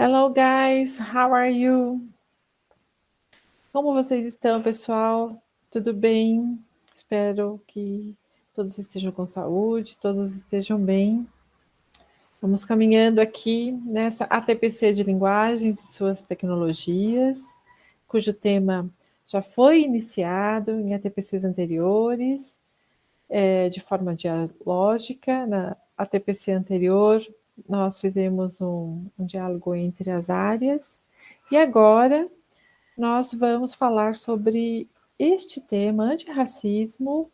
Hello guys, how are you? Como vocês estão, pessoal? Tudo bem? Espero que todos estejam com saúde, todos estejam bem. Vamos caminhando aqui nessa ATPC de linguagens e suas tecnologias, cujo tema já foi iniciado em ATPCs anteriores, de forma dialógica. Na ATPC anterior, nós fizemos um diálogo entre as áreas, e agora nós vamos falar sobre este tema, antirracismo,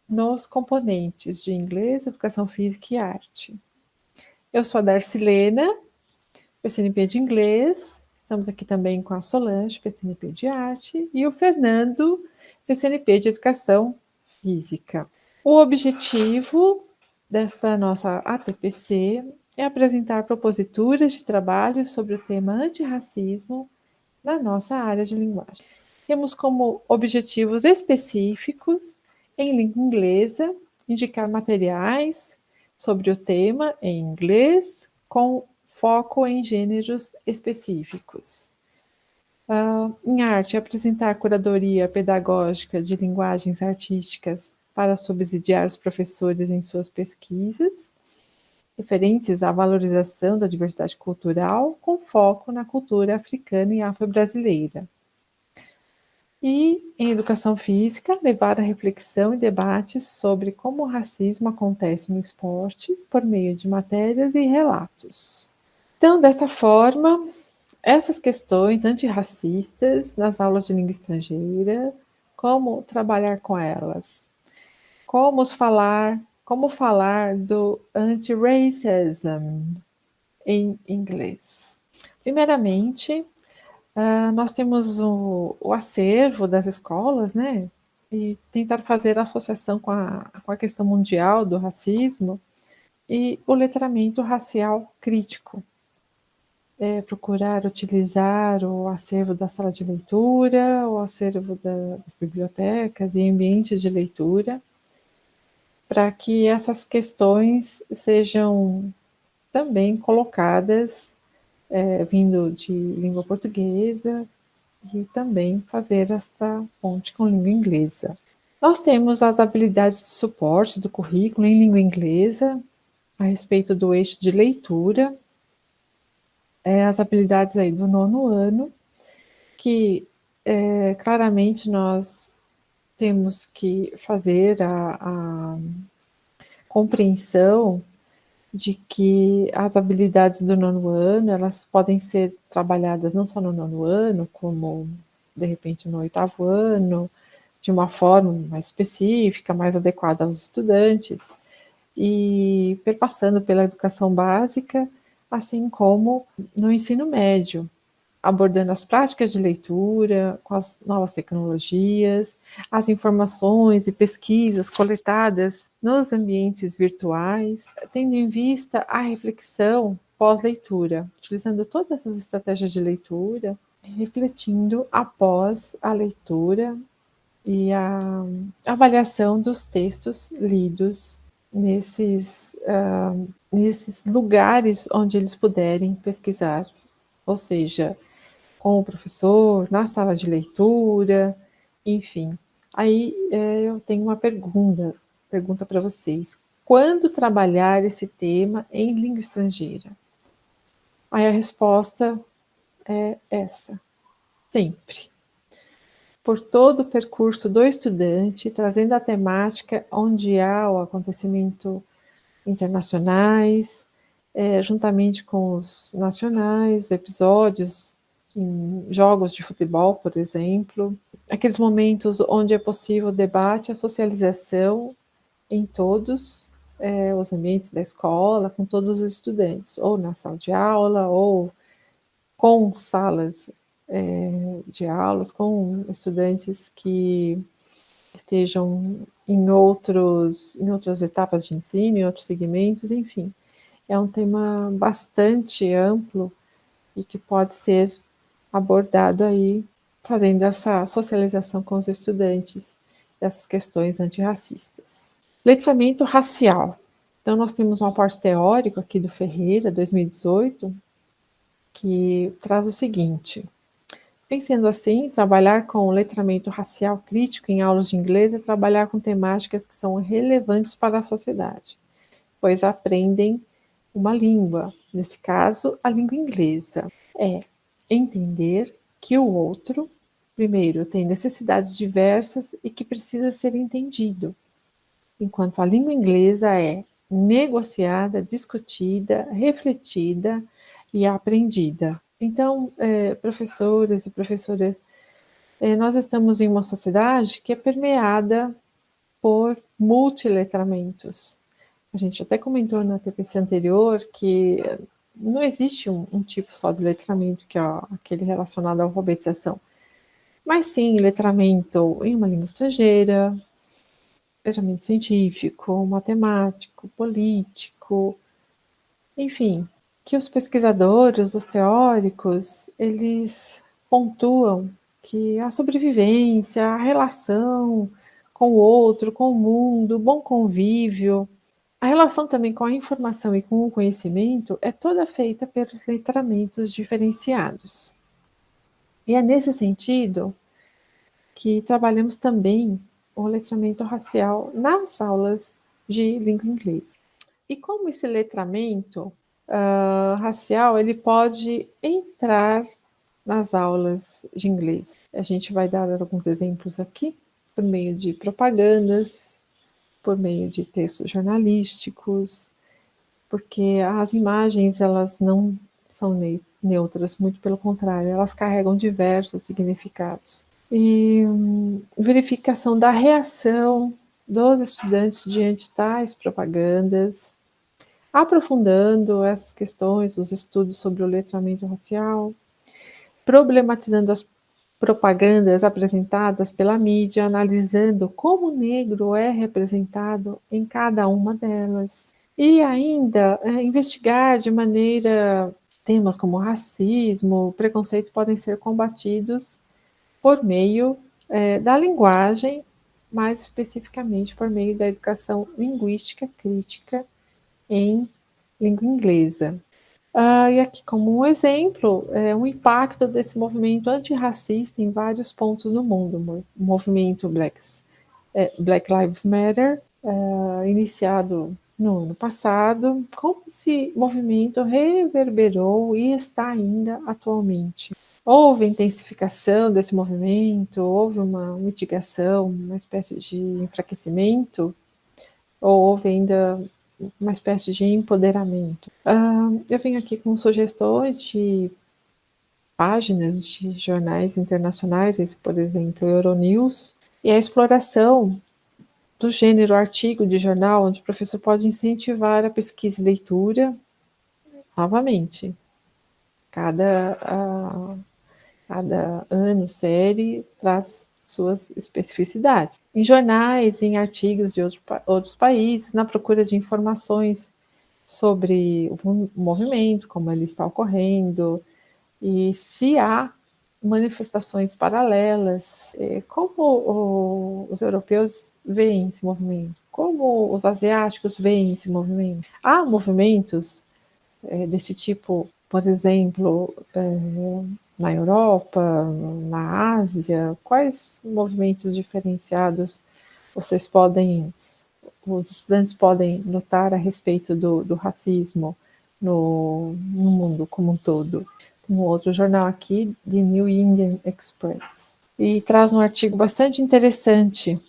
nos componentes de inglês, educação física e arte. Eu sou a Darcilena, PCNP de inglês, estamos aqui também com a Solange, PCNP de arte, e o Fernando, PCNP de educação física. O objetivo dessa nossa ATPC é apresentar proposituras de trabalho sobre o tema antirracismo na nossa área de linguagem. Temos como objetivos específicos, em língua inglesa, indicar materiais sobre o tema em inglês, com foco em gêneros específicos. Em arte, apresentar curadoria pedagógica de linguagens artísticas para subsidiar os professores em suas pesquisas, referentes à valorização da diversidade cultural, com foco na cultura africana e afro-brasileira. E, em educação física, levar a reflexão e debates sobre como o racismo acontece no esporte por meio de matérias e relatos. Então, dessa forma, essas questões antirracistas nas aulas de língua estrangeira, como trabalhar com elas, como falar do anti-racism em inglês. Primeiramente, nós temos o acervo das escolas, né? E tentar fazer associação com a questão mundial do racismo e o letramento racial crítico. Procurar utilizar o acervo da sala de leitura, o acervo das bibliotecas e ambientes de leitura, para que essas questões sejam também colocadas, vindo de língua portuguesa, e também fazer esta ponte com língua inglesa. Nós temos as habilidades de suporte do currículo em língua inglesa, a respeito do eixo de leitura, as habilidades aí do 9º ano, que claramente nós temos que fazer a compreensão de que as habilidades do 9º ano, elas podem ser trabalhadas não só no 9º ano, como de repente no 8º ano, de uma forma mais específica, mais adequada aos estudantes, e perpassando pela educação básica, assim como no ensino médio, abordando as práticas de leitura, com as novas tecnologias, as informações e pesquisas coletadas nos ambientes virtuais, tendo em vista a reflexão pós-leitura, utilizando todas essas estratégias de leitura, refletindo após a leitura e a avaliação dos textos lidos nesses lugares onde eles puderem pesquisar, ou seja, com o professor, na sala de leitura, enfim. Aí eu tenho uma pergunta para vocês. Quando trabalhar esse tema em língua estrangeira? Aí a resposta é essa: sempre. Por todo o percurso do estudante, trazendo a temática onde há o acontecimento internacionais, juntamente com os nacionais, episódios em jogos de futebol, por exemplo, aqueles momentos onde é possível o debate, a socialização em todos os ambientes da escola, com todos os estudantes, ou na sala de aula, ou com salas de aulas, com estudantes que estejam em outras etapas de ensino, em outros segmentos, enfim. É um tema bastante amplo e que pode ser abordado aí, fazendo essa socialização com os estudantes dessas questões antirracistas. Letramento racial. Então, nós temos um aporte teórico aqui do Ferreira, 2018, que traz o seguinte: pensando assim, trabalhar com letramento racial crítico em aulas de inglês é trabalhar com temáticas que são relevantes para a sociedade, pois aprendem uma língua, nesse caso, a língua inglesa. É entender que o outro, primeiro, tem necessidades diversas e que precisa ser entendido, enquanto a língua inglesa é negociada, discutida, refletida e aprendida. Então, professores e professoras, nós estamos em uma sociedade que é permeada por multiletramentos. A gente até comentou na TPC anterior que não existe um tipo só de letramento, que é aquele relacionado à alfabetização, mas sim letramento em uma língua estrangeira, letramento científico, matemático, político, enfim, que os pesquisadores, os teóricos, eles pontuam que a sobrevivência, a relação com o outro, com o mundo, o bom convívio, a relação também com a informação e com o conhecimento é toda feita pelos letramentos diferenciados. E é nesse sentido que trabalhamos também o letramento racial nas aulas de língua inglesa. E como esse letramento racial ele pode entrar nas aulas de inglês? A gente vai dar alguns exemplos aqui, por meio de propagandas, por meio de textos jornalísticos, porque as imagens elas não são neutras, muito pelo contrário, elas carregam diversos significados. E verificação da reação dos estudantes diante de tais propagandas, aprofundando essas questões, os estudos sobre o letramento racial, problematizando as propagandas apresentadas pela mídia, analisando como o negro é representado em cada uma delas. E ainda investigar de maneira temas como racismo, preconceito podem ser combatidos por meio da linguagem, mais especificamente por meio da educação linguística crítica em língua inglesa. E aqui, como um exemplo, um impacto desse movimento antirracista em vários pontos do mundo. O movimento Black Lives Matter, iniciado no ano passado, como esse movimento reverberou e está ainda atualmente. Houve intensificação desse movimento, houve uma mitigação, uma espécie de enfraquecimento, ou houve ainda uma espécie de empoderamento. Eu venho aqui com sugestões de páginas de jornais internacionais, esse, por exemplo, Euronews, e a exploração do gênero artigo de jornal, onde o professor pode incentivar a pesquisa e leitura, novamente. Cada ano, série, traz suas especificidades. Em jornais, em artigos de outros países, na procura de informações sobre o movimento, como ele está ocorrendo, e se há manifestações paralelas, como os europeus veem esse movimento, como os asiáticos veem esse movimento. Há movimentos desse tipo, por exemplo, na Europa, na Ásia? Quais movimentos diferenciados os estudantes podem notar a respeito do racismo no mundo como um todo? Tem um outro jornal aqui, The New Indian Express, e traz um artigo bastante interessante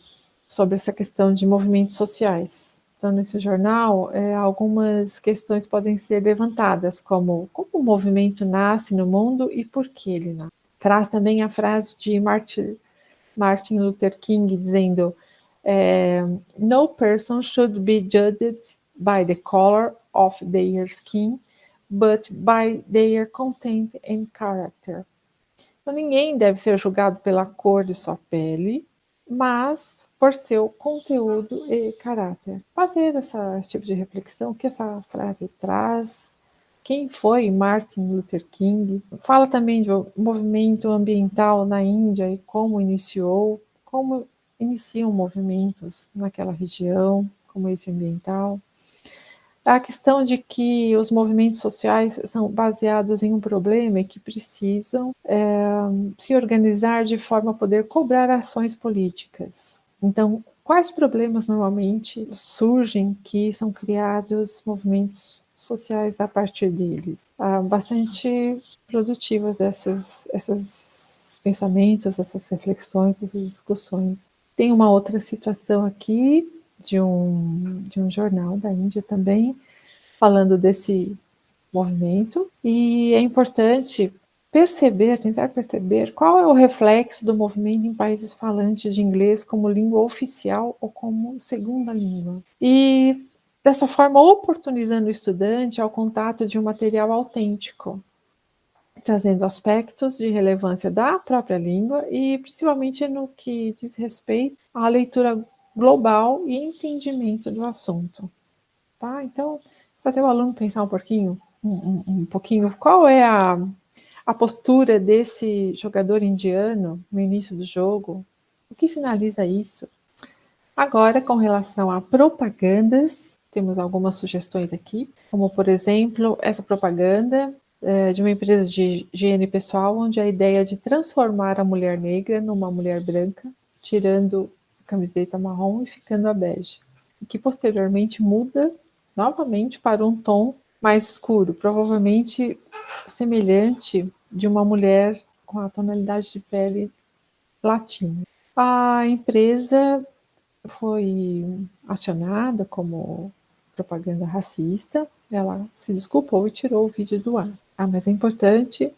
sobre essa questão de movimentos sociais. Então, nesse jornal, algumas questões podem ser levantadas, como o movimento nasce no mundo e por que ele nasce. Traz também a frase de Martin Luther King dizendo: no person should be judged by the color of their skin, but by their content and character. Então, ninguém deve ser julgado pela cor de sua pele, mas por seu conteúdo e caráter. Fazer esse tipo de reflexão que essa frase traz. Quem foi Martin Luther King? Fala também do movimento ambiental na Índia e como iniciou, como iniciam movimentos naquela região, como esse ambiental. A questão de que os movimentos sociais são baseados em um problema e que precisam se organizar de forma a poder cobrar ações políticas. Então, quais problemas normalmente surgem que são criados movimentos sociais a partir deles? Bastante produtivas esses pensamentos, essas reflexões, essas discussões. Tem uma outra situação aqui de um jornal da Índia também, falando desse movimento, e é importante tentar perceber qual é o reflexo do movimento em países falantes de inglês como língua oficial ou como segunda língua. E dessa forma, oportunizando o estudante ao contato de um material autêntico, trazendo aspectos de relevância da própria língua e principalmente no que diz respeito à leitura global e entendimento do assunto. Tá? Então, fazer o aluno pensar um pouquinho qual é a postura desse jogador indiano no início do jogo, o que sinaliza isso. Agora, com relação a propagandas, temos algumas sugestões aqui, como por exemplo, essa propaganda de uma empresa de higiene pessoal, onde a ideia é de transformar a mulher negra numa mulher branca, tirando a camiseta marrom e ficando a bege, e que posteriormente muda novamente para um tom mais escuro, provavelmente semelhante de uma mulher com a tonalidade de pele latina. A empresa foi acionada como propaganda racista, ela se desculpou e tirou o vídeo do ar. Mas é importante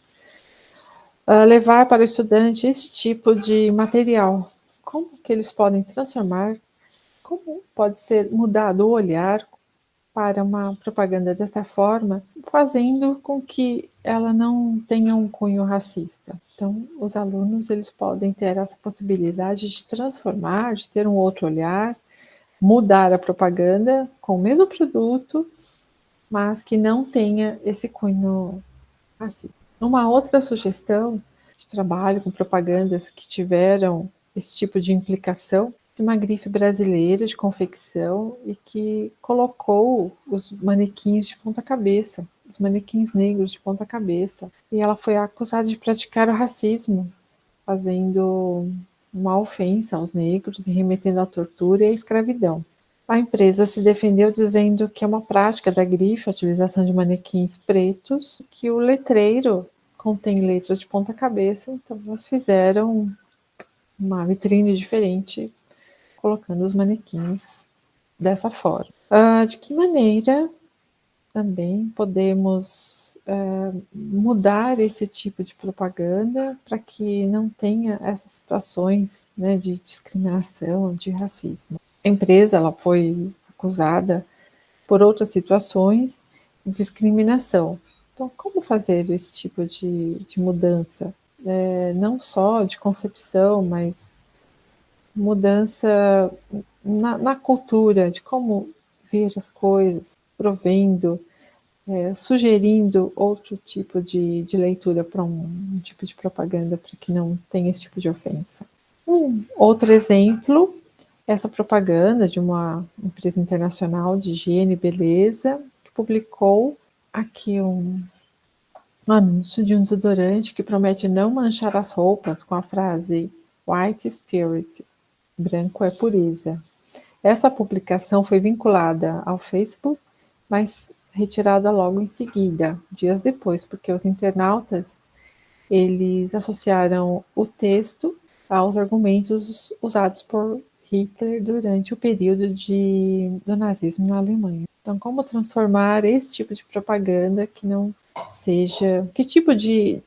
levar para o estudante esse tipo de material. Como que eles podem transformar, como pode ser mudado o olhar para uma propaganda dessa forma, fazendo com que ela não tenha um cunho racista. Então, os alunos eles podem ter essa possibilidade de transformar, de ter um outro olhar, mudar a propaganda com o mesmo produto, mas que não tenha esse cunho racista. Uma outra sugestão de trabalho com propagandas que tiveram esse tipo de implicação de uma grife brasileira de confecção e que colocou os manequins de ponta cabeça, os manequins negros de ponta cabeça. E ela foi acusada de praticar o racismo, fazendo uma ofensa aos negros e remetendo à tortura e à escravidão. A empresa se defendeu dizendo que é uma prática da grife a utilização de manequins pretos, que o letreiro contém letras de ponta cabeça, então elas fizeram uma vitrine diferente colocando os manequins dessa forma. De que maneira também podemos mudar esse tipo de propaganda para que não tenha essas situações, né, de discriminação, de racismo? A empresa ela foi acusada por outras situações de discriminação. Então, como fazer esse tipo de mudança? Não só de concepção, mas mudança na cultura, de como ver as coisas, provendo, sugerindo outro tipo de leitura para um tipo de propaganda para que não tenha esse tipo de ofensa. Outro exemplo, essa propaganda de uma empresa internacional de higiene e beleza, que publicou aqui um anúncio de um desodorante que promete não manchar as roupas com a frase White Spirit, branco é pureza. Essa publicação foi vinculada ao Facebook, mas retirada logo em seguida, dias depois, porque os internautas eles associaram o texto aos argumentos usados por Hitler durante o período do nazismo na Alemanha. Então, como transformar esse tipo de propaganda que não seja... Que tipo de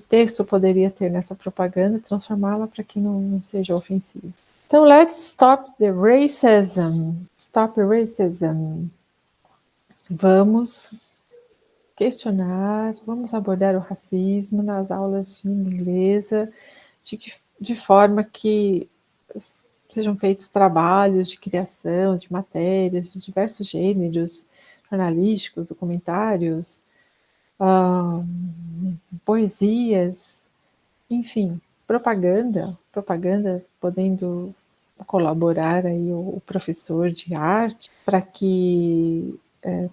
texto poderia ter nessa propaganda, transformá-la para que não seja ofensivo. Então, let's stop the racism. Stop racism. Vamos questionar, vamos abordar o racismo nas aulas de língua inglesa, de forma que sejam feitos trabalhos de criação, de matérias, de diversos gêneros, jornalísticos, documentários, poesias, enfim, propaganda podendo colaborar aí o professor de arte para que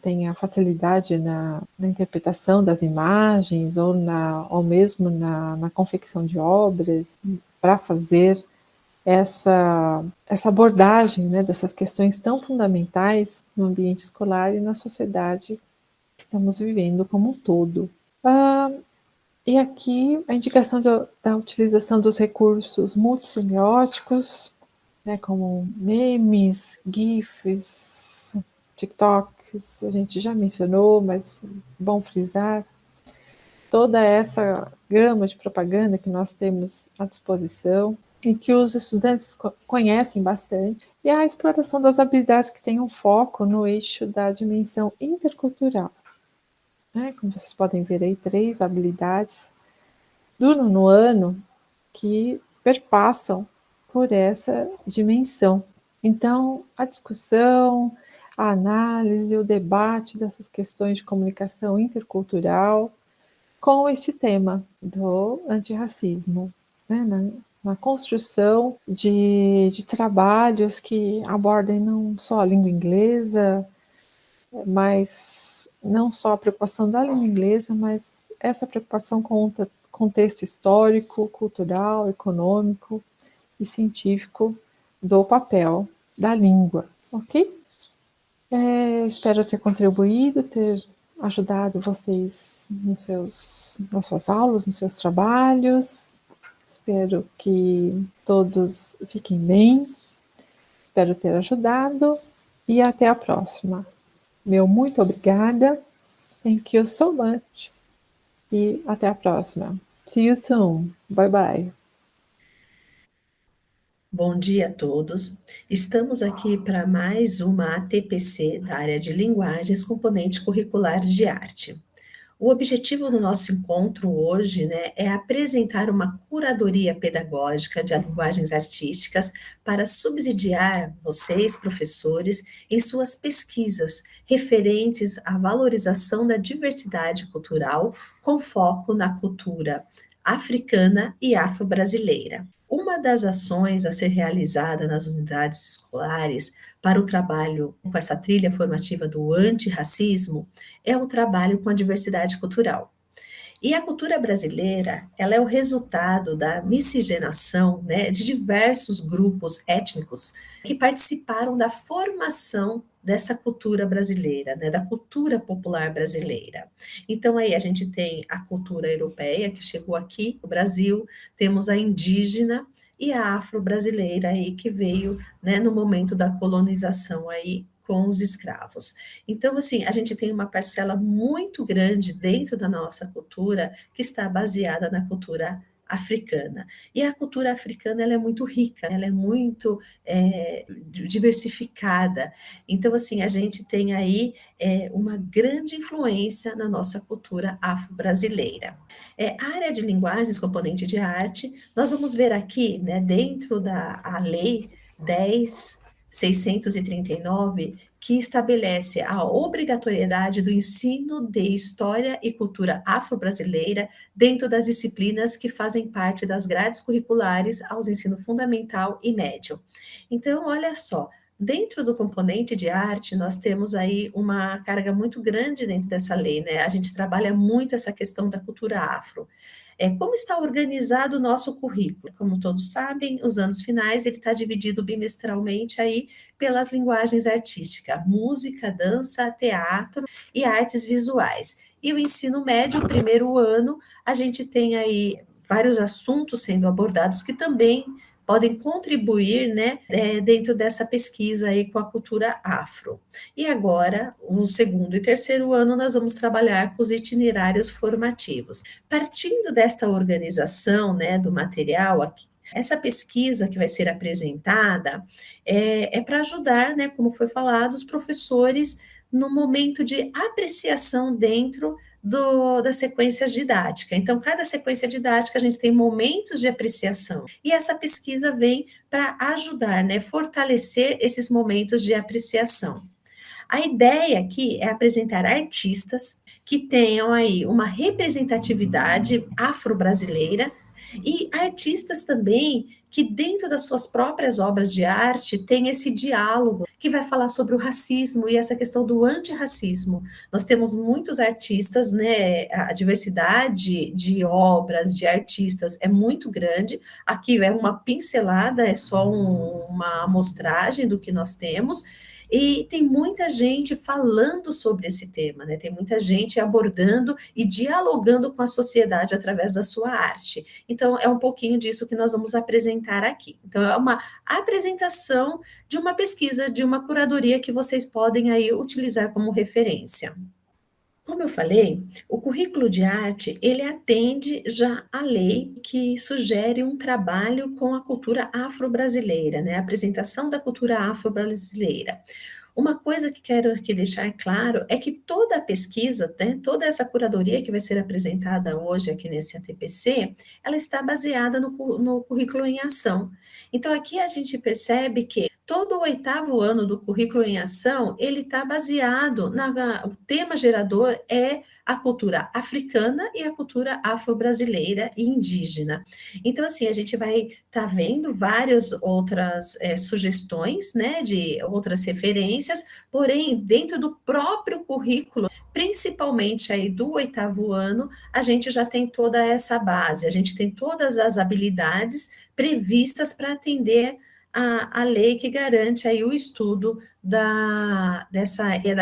tenha facilidade na interpretação das imagens ou mesmo na confecção de obras para fazer essa abordagem, né, dessas questões tão fundamentais no ambiente escolar e na sociedade que estamos vivendo como um todo. E aqui a indicação da utilização dos recursos multissemióticos, né, como memes, GIFs, TikToks, a gente já mencionou, mas bom frisar, toda essa gama de propaganda que nós temos à disposição e que os estudantes conhecem bastante, e a exploração das habilidades que têm um foco no eixo da dimensão intercultural. Né? Como vocês podem ver aí, 3 habilidades do nono ano que perpassam por essa dimensão. Então, a discussão, a análise, o debate dessas questões de comunicação intercultural com este tema do antirracismo, né? Na construção de trabalhos que abordem não só a língua inglesa, mas não só a preocupação da língua inglesa, mas essa preocupação com o contexto histórico, cultural, econômico e científico do papel da língua, ok? Espero ter contribuído, ter ajudado vocês nas suas aulas, nos seus trabalhos. Espero que todos fiquem bem. Espero ter ajudado e até a próxima. Meu muito obrigada. Thank you so much. E até a próxima. See you soon. Bye bye. Bom dia a todos. Estamos aqui para mais uma ATPC da área de linguagens, componente curricular de arte. O objetivo do nosso encontro hoje, né, é apresentar uma curadoria pedagógica de linguagens artísticas para subsidiar vocês, professores, em suas pesquisas referentes à valorização da diversidade cultural, com foco na cultura africana e afro-brasileira. Uma das ações a ser realizada nas unidades escolares para o trabalho com essa trilha formativa do antirracismo é o trabalho com a diversidade cultural. E a cultura brasileira, ela é o resultado da miscigenação, né, de diversos grupos étnicos que participaram da formação dessa cultura brasileira, né, da cultura popular brasileira. Então aí a gente tem a cultura europeia que chegou aqui no Brasil, temos a indígena e a afro-brasileira aí que veio, né, no momento da colonização aí com os escravos. Então, assim, a gente tem uma parcela muito grande dentro da nossa cultura que está baseada na cultura africana. E a cultura africana ela é muito rica, ela é muito diversificada. Então, assim, a gente tem aí uma grande influência na nossa cultura afro-brasileira. A área de linguagens, componente de arte, nós vamos ver aqui, né, dentro da a lei 10.639, que estabelece a obrigatoriedade do ensino de história e cultura afro-brasileira dentro das disciplinas que fazem parte das grades curriculares aos ensino fundamental e médio. Então, olha só, dentro do componente de arte, nós temos aí uma carga muito grande dentro dessa lei, né? A gente trabalha muito essa questão da cultura afro. Como está organizado o nosso currículo? Como todos sabem, os anos finais ele está dividido bimestralmente aí pelas linguagens artísticas, música, dança, teatro e artes visuais. E o ensino médio, o primeiro ano, a gente tem aí vários assuntos sendo abordados que também podem contribuir, né, dentro dessa pesquisa aí com a cultura afro. E agora, o segundo e terceiro ano, nós vamos trabalhar com os itinerários formativos. Partindo desta organização, né, do material aqui, essa pesquisa que vai ser apresentada para ajudar, né, como foi falado, os professores no momento de apreciação dentro das sequências didáticas. Então, cada sequência didática a gente tem momentos de apreciação. E essa pesquisa vem para ajudar, né, fortalecer esses momentos de apreciação. A ideia aqui é apresentar artistas que tenham aí uma representatividade afro-brasileira E artistas também que dentro das suas próprias obras de arte tem esse diálogo que vai falar sobre o racismo e essa questão do antirracismo. Nós temos muitos artistas, né? A diversidade de obras, de artistas é muito grande. Aqui é uma pincelada, é só uma amostragem do que nós temos. E tem muita gente falando sobre esse tema, né? Tem muita gente abordando e dialogando com a sociedade através da sua arte. Então, é um pouquinho disso que nós vamos apresentar aqui. Então, é uma apresentação de uma pesquisa, de uma curadoria que vocês podem aí utilizar como referência. Como eu falei, o currículo de arte, ele atende já à lei que sugere um trabalho com a cultura afro-brasileira, né? A apresentação da cultura afro-brasileira. Uma coisa que quero aqui deixar claro é que toda a pesquisa, né, toda essa curadoria que vai ser apresentada hoje aqui nesse ATPC, ela está baseada no currículo em ação. Então, aqui a gente percebe que todo o 8º ano do currículo em ação, ele está baseado, o tema gerador é a cultura africana e a cultura afro-brasileira e indígena. Então, assim, a gente vai estar vendo várias outras sugestões, né, de outras referências, porém, dentro do próprio currículo, principalmente aí do 8º ano, a gente já tem toda essa base, a gente tem todas as habilidades previstas para atender a lei que garante aí o estudo da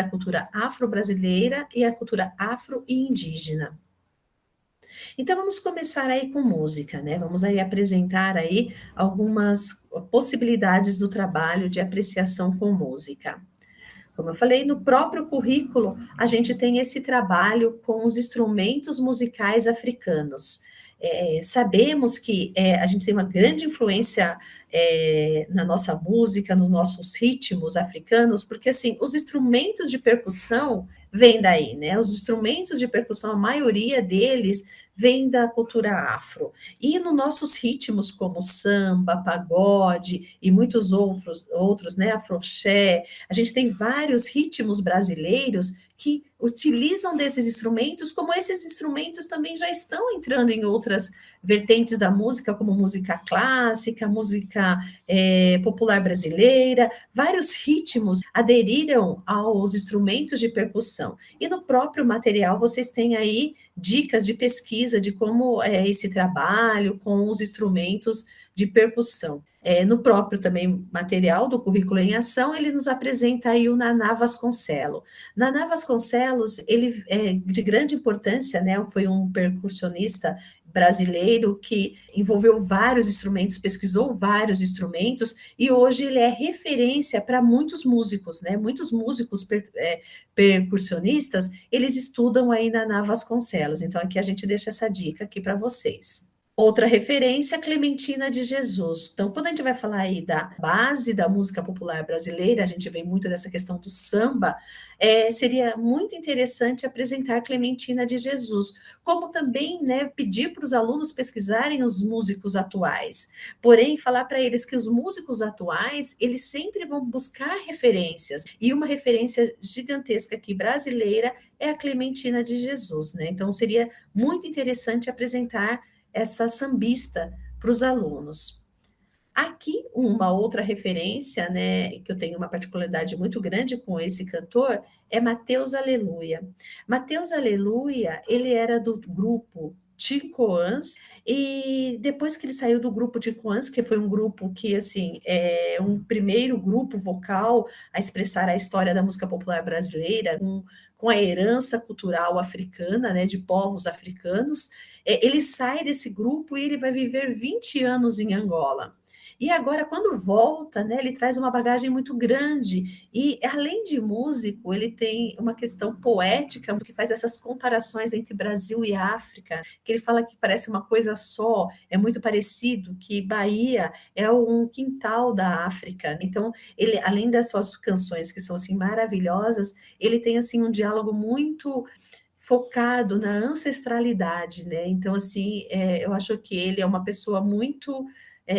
cultura afro-brasileira e a cultura afro e indígena. Então vamos começar aí com música, né? Vamos aí apresentar aí algumas possibilidades do trabalho de apreciação com música. Como eu falei, no próprio currículo, a gente tem esse trabalho com os instrumentos musicais africanos. Sabemos que a gente tem uma grande influência na nossa música, nos nossos ritmos africanos, porque assim, os instrumentos de percussão vêm daí, né? Os instrumentos de percussão, a maioria deles vem da cultura afro. E nos nossos ritmos, como samba, pagode e muitos outros, né? Afroxé, a gente tem vários ritmos brasileiros que utilizam desses instrumentos, como esses instrumentos também já estão entrando em outras vertentes da música, como música clássica, música popular brasileira, vários ritmos aderiram aos instrumentos de percussão. E no próprio material vocês têm aí dicas de pesquisa de como é esse trabalho com os instrumentos de percussão. No próprio também material do currículo em ação, ele nos apresenta aí o Naná Vasconcelos. Naná Vasconcelos, ele é de grande importância, né? Foi um percussionista brasileiro que envolveu vários instrumentos, pesquisou vários instrumentos e hoje ele é referência para muitos músicos, né? Muitos músicos percussionistas, eles estudam aí na Naná Vasconcelos. Então aqui a gente deixa essa dica aqui para vocês. Outra referência, Clementina de Jesus. Então, quando a gente vai falar aí da base da música popular brasileira, a gente vem muito dessa questão do samba, seria muito interessante apresentar Clementina de Jesus, como também, né, pedir para os alunos pesquisarem os músicos atuais. Porém, falar para eles que os músicos atuais, eles sempre vão buscar referências, e uma referência gigantesca aqui brasileira é a Clementina de Jesus, né? Então, seria muito interessante apresentar essa sambista para os alunos. Aqui, uma outra referência, né, que eu tenho uma particularidade muito grande com esse cantor, é Mateus Aleluia. Mateus Aleluia, ele era do grupo Ticoãs, e depois que ele saiu do grupo Ticoãs, que foi um grupo que, assim, é um primeiro grupo vocal a expressar a história da música popular brasileira, com a herança cultural africana, né, de povos africanos, ele sai desse grupo e ele vai viver 20 anos em Angola. E agora, quando volta, né, ele traz uma bagagem muito grande. E, além de músico, ele tem uma questão poética que faz essas comparações entre Brasil e África, que ele fala que parece uma coisa só, é muito parecido, que Bahia é um quintal da África. Então, ele, além das suas canções, que são assim maravilhosas, ele tem assim um diálogo muito focado na ancestralidade, né? Então, assim, eu acho que ele é uma pessoa muito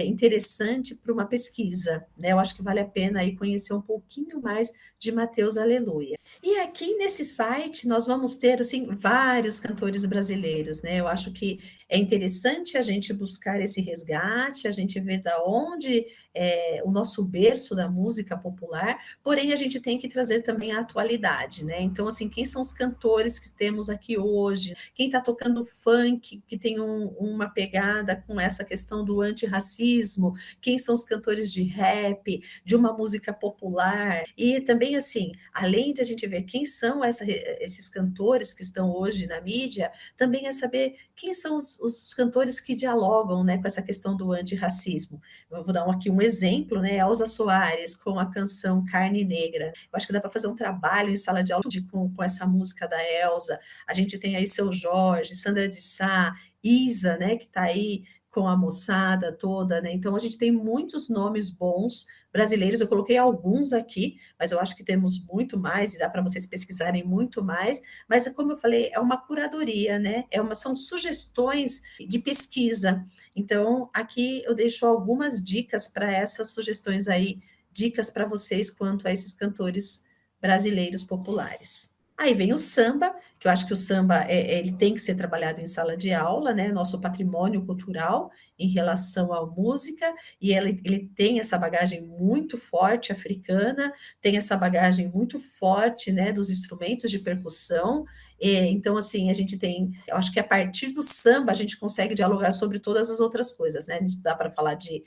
interessante para uma pesquisa, né? Eu acho que vale a pena aí conhecer um pouquinho mais de Mateus Aleluia. E aqui nesse site nós vamos ter assim vários cantores brasileiros, né? Eu acho que é interessante a gente buscar esse resgate, a gente ver da onde é o nosso berço da música popular, porém a gente tem que trazer também a atualidade, né? Então, assim, quem são os cantores que temos aqui hoje? Quem está tocando funk, que tem uma pegada com essa questão do antirracismo? Quem são os cantores de rap, de uma música popular? E também, assim, além de a gente ver quem são esses cantores que estão hoje na mídia, também é saber quem são os cantores que dialogam, né, com essa questão do antirracismo. Eu vou dar aqui um exemplo, né? Elza Soares com a canção Carne Negra. Eu acho que dá para fazer um trabalho em sala de aula com essa música da Elza. A gente tem aí Seu Jorge, Sandra de Sá, Isa, né, que está aí com a moçada toda, né? Então a gente tem muitos nomes bons brasileiros. Eu coloquei alguns aqui, mas eu acho que temos muito mais e dá para vocês pesquisarem muito mais. Mas como eu falei, é uma curadoria, né? São sugestões de pesquisa. Então aqui eu deixo algumas dicas para essas sugestões aí, dicas para vocês quanto a esses cantores brasileiros populares. Aí vem o samba, que eu acho que o samba ele tem que ser trabalhado em sala de aula, né? Nosso patrimônio cultural em relação à música, e ele tem essa bagagem muito forte africana, tem essa bagagem muito forte, né, dos instrumentos de percussão. Então, assim, a gente tem, eu acho que a partir do samba a gente consegue dialogar sobre todas as outras coisas, né? Dá para falar de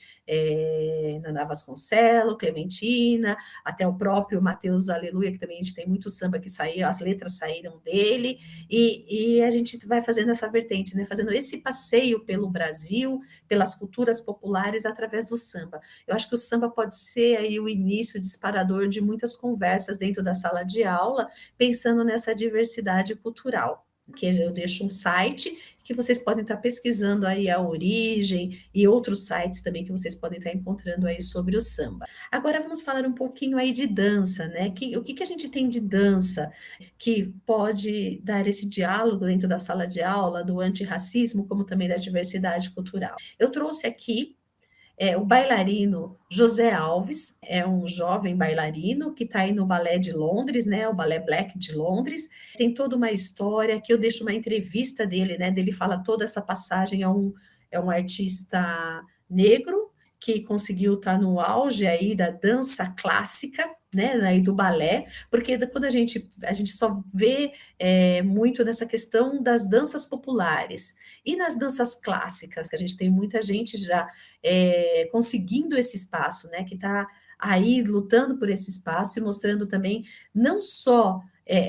Naná Vasconcelos, Clementina, até o próprio Mateus Aleluia, que também a gente tem muito samba que saiu, as letras saíram dele, e a gente vai fazendo essa vertente, né? Fazendo esse passeio pelo Brasil, pelas culturas populares através do samba. Eu acho que o samba pode ser aí o início disparador de muitas conversas dentro da sala de aula, pensando nessa diversidade cultural. Que eu deixo um site que vocês podem estar pesquisando aí a origem e outros sites também que vocês podem estar encontrando aí sobre o samba. Agora vamos falar um pouquinho aí de dança, né? O que a gente tem de dança que pode dar esse diálogo dentro da sala de aula do antirracismo, como também da diversidade cultural? Eu trouxe aqui o bailarino José Alves, é um jovem bailarino que está aí no Balé de Londres, né, o Balé Black de Londres. Tem toda uma história que eu deixo uma entrevista dele, né, dele fala toda essa passagem. É um artista negro que conseguiu estar no auge aí da dança clássica, né, aí do balé, porque quando a gente só vê muito nessa questão das danças populares e nas danças clássicas, que a gente tem muita gente já conseguindo esse espaço, né, que está aí lutando por esse espaço e mostrando também não só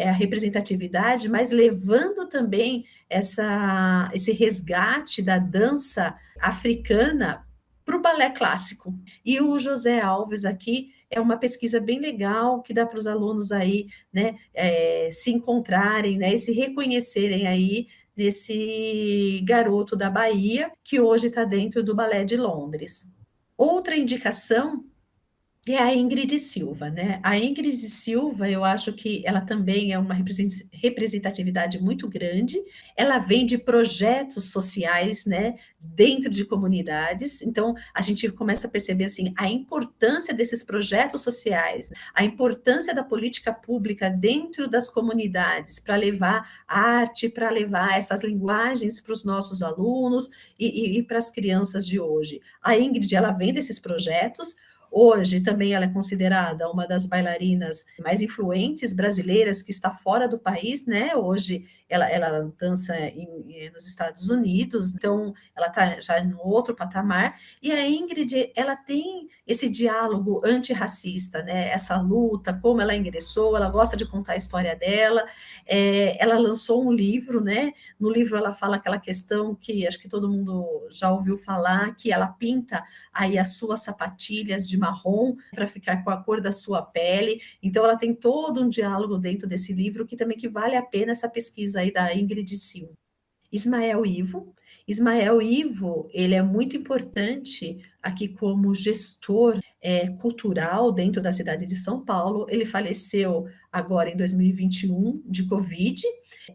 a representatividade, mas levando também esse resgate da dança africana para o balé clássico. E o José Alves aqui é uma pesquisa bem legal que dá para os alunos aí, né, se encontrarem, né, e se reconhecerem aí nesse garoto da Bahia que hoje está dentro do Balé de Londres. Outra indicação é a Ingrid Silva, né? A Ingrid Silva, eu acho que ela também é uma representatividade muito grande. Ela vem de projetos sociais, né, dentro de comunidades. Então, a gente começa a perceber assim a importância desses projetos sociais, a importância da política pública dentro das comunidades para levar arte, para levar essas linguagens para os nossos alunos e para as crianças de hoje. A Ingrid, ela vem desses projetos. Hoje também ela é considerada uma das bailarinas mais influentes brasileiras que está fora do país, né? Hoje ela dança nos Estados Unidos, então ela está já em outro patamar. E a Ingrid, ela tem esse diálogo antirracista, né? Essa luta, como ela ingressou, ela gosta de contar a história dela. Ela lançou um livro, né? No livro ela fala aquela questão que acho que todo mundo já ouviu falar, que ela pinta aí as suas sapatilhas de marrom para ficar com a cor da sua pele. Então ela tem todo um diálogo dentro desse livro que vale a pena essa pesquisa aí da Ingrid Silva. Ismael Ivo. Ismael Ivo, ele é muito importante aqui como gestor cultural dentro da cidade de São Paulo. Ele faleceu agora em 2021 de Covid.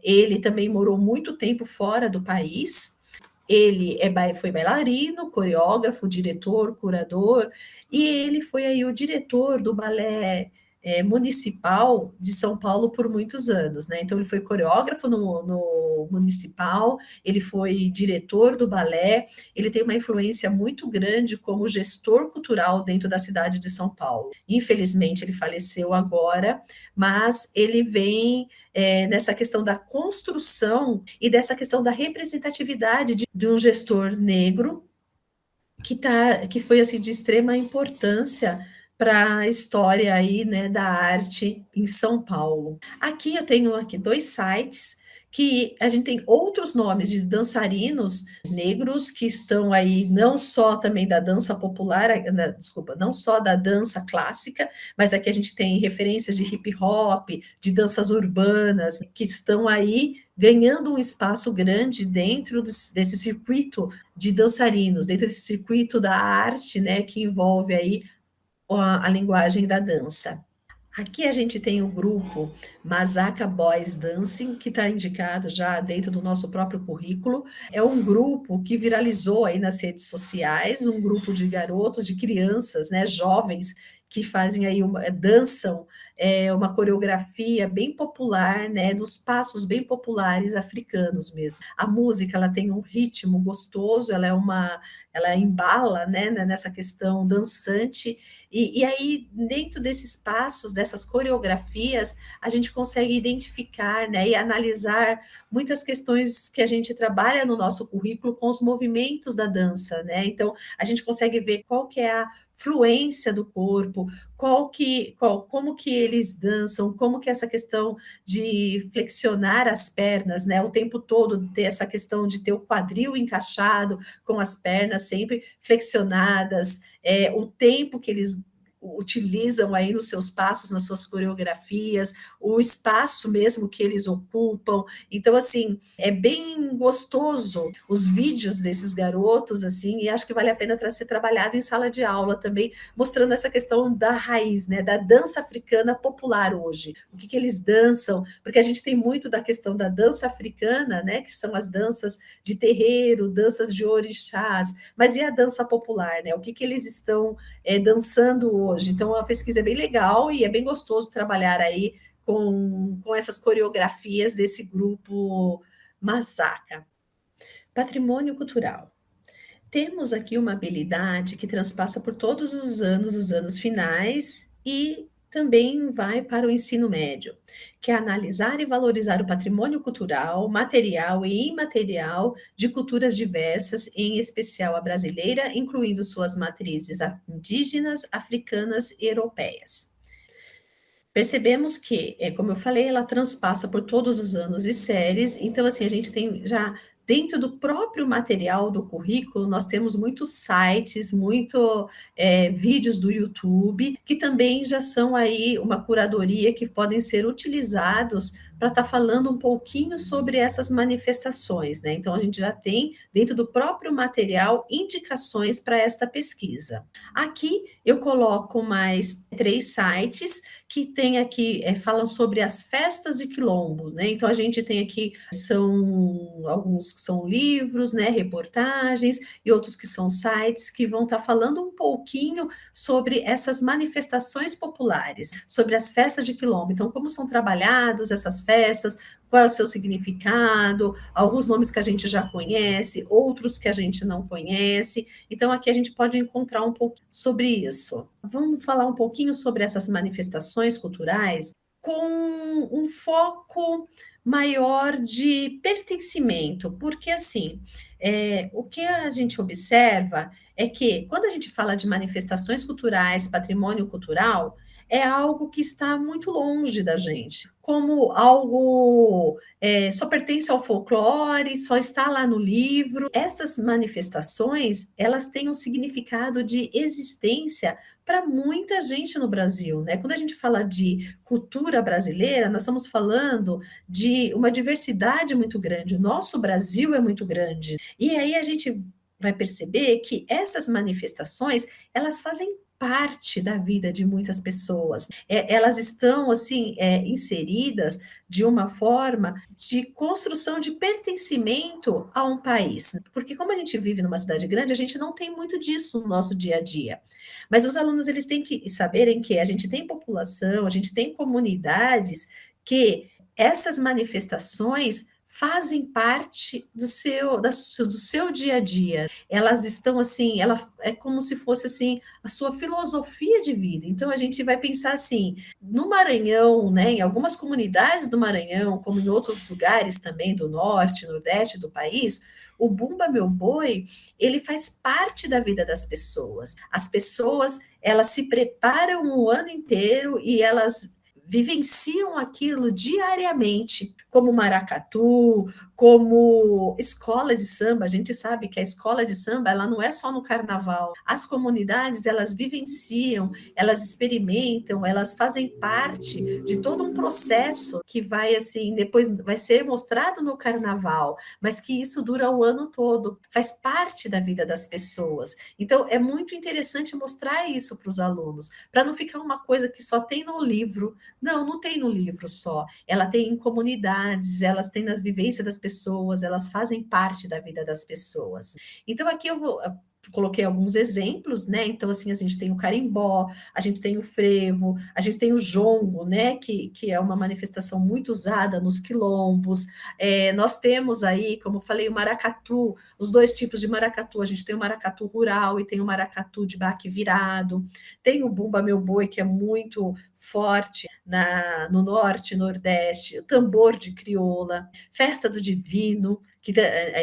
Ele também morou muito tempo fora do país. Ele foi bailarino, coreógrafo, diretor, curador, e ele foi aí o diretor do balé municipal de São Paulo por muitos anos, né? Então, ele foi coreógrafo no municipal, ele foi diretor do balé, ele tem uma influência muito grande como gestor cultural dentro da cidade de São Paulo. Infelizmente, ele faleceu agora, mas ele vem nessa questão da construção e dessa questão da representatividade de um gestor negro que foi assim de extrema importância para a história aí, né, da arte em São Paulo. Aqui eu tenho aqui 2 sites que a gente tem outros nomes de dançarinos negros que estão aí não só também da dança popular, desculpa, não só da dança clássica, mas aqui a gente tem referências de hip hop, de danças urbanas, que estão aí ganhando um espaço grande dentro desse circuito de dançarinos, dentro desse circuito da arte, né, que envolve aí a linguagem da dança. Aqui a gente tem o grupo Mazaka Boys Dancing, que está indicado já dentro do nosso próprio currículo. É um grupo que viralizou aí nas redes sociais, um grupo de garotos, de crianças, né, jovens, que fazem aí dançam uma coreografia bem popular, né, dos passos bem populares africanos mesmo. A música ela tem um ritmo gostoso, ela embala, né, nessa questão dançante. E aí, dentro desses passos, dessas coreografias, a gente consegue identificar, né, e analisar muitas questões que a gente trabalha no nosso currículo com os movimentos da dança, né? Então, a gente consegue ver qual que é a fluência do corpo, como que eles dançam, como que essa questão de flexionar as pernas, né, o tempo todo ter essa questão de ter o quadril encaixado com as pernas sempre flexionadas, o tempo que eles utilizam aí nos seus passos, nas suas coreografias, o espaço mesmo que eles ocupam. Então, assim, é bem gostoso os vídeos desses garotos, assim, e acho que vale a pena ser trabalhado em sala de aula também, mostrando essa questão da raiz, né, da dança africana popular hoje. O que eles dançam, porque a gente tem muito da questão da dança africana, né, que são as danças de terreiro, danças de orixás, mas e a dança popular, né? O que eles estão dançando hoje? Então, a pesquisa é bem legal e é bem gostoso trabalhar aí com essas coreografias desse grupo Masaka. Patrimônio cultural. Temos aqui uma habilidade que transpassa por todos os anos finais e também vai para o ensino médio, que é analisar e valorizar o patrimônio cultural, material e imaterial de culturas diversas, em especial a brasileira, incluindo suas matrizes indígenas, africanas e europeias. Percebemos que, como eu falei, ela transpassa por todos os anos e séries, então, assim, a gente tem já dentro do próprio material do currículo, nós temos muitos sites, vídeos do YouTube, que também já são aí uma curadoria que podem ser utilizados para estar falando um pouquinho sobre essas manifestações, né? Então, a gente já tem, dentro do próprio material, indicações para esta pesquisa. Aqui eu coloco mais 3 sites que tem aqui, falam sobre as festas de quilombo, né? Então a gente tem aqui, são alguns que são livros, né, reportagens, e outros que são sites que vão estar falando um pouquinho sobre essas manifestações populares, sobre as festas de quilombo. Então, como são trabalhados essas festas, qual é o seu significado, alguns nomes que a gente já conhece, outros que a gente não conhece. Então, aqui a gente pode encontrar um pouco sobre isso. Vamos falar um pouquinho sobre essas manifestações culturais com um foco maior de pertencimento, porque assim, o que a gente observa é que quando a gente fala de manifestações culturais, patrimônio cultural, é algo que está muito longe da gente, como algo só pertence ao folclore, só está lá no livro. Essas manifestações, elas têm um significado de existência para muita gente no Brasil, né? Quando a gente fala de cultura brasileira, nós estamos falando de uma diversidade muito grande. O nosso Brasil é muito grande. E aí a gente vai perceber que essas manifestações, elas fazem parte da vida de muitas pessoas. Elas estão, assim, inseridas de uma forma de construção de pertencimento a um país. Porque como a gente vive numa cidade grande, a gente não tem muito disso no nosso dia a dia. Mas os alunos, eles têm que saberem que a gente tem população, a gente tem comunidades que essas manifestações fazem parte do seu dia a dia. Elas estão assim, ela é como se fosse assim a sua filosofia de vida. Então a gente vai pensar assim, no Maranhão, né, em algumas comunidades do Maranhão, como em outros lugares também do norte, nordeste do país, o Bumba Meu Boi, ele faz parte da vida das pessoas. As pessoas, elas se preparam o ano inteiro e elas vivenciam aquilo diariamente, como maracatu, como escola de samba. A gente sabe que a escola de samba, ela não é só no carnaval. As comunidades, elas vivenciam, elas experimentam, elas fazem parte de todo um processo que vai assim, depois vai ser mostrado no carnaval, mas que isso dura o ano todo, faz parte da vida das pessoas. Então, é muito interessante mostrar isso para os alunos, para não ficar uma coisa que só tem no livro. Não, não tem no livro só. Ela tem em comunidades, elas têm na vivência das pessoas, elas fazem parte da vida das pessoas. Então, aqui eu coloquei alguns exemplos, né? Então, assim, a gente tem o carimbó, a gente tem o frevo, a gente tem o jongo, né? Que é uma manifestação muito usada nos quilombos. Nós temos aí, como eu falei, o maracatu, os dois tipos de maracatu. A gente tem o maracatu rural e tem o maracatu de baque virado. Tem o Bumba Meu Boi, que é muito forte no norte, nordeste, o tambor de crioula, festa do divino,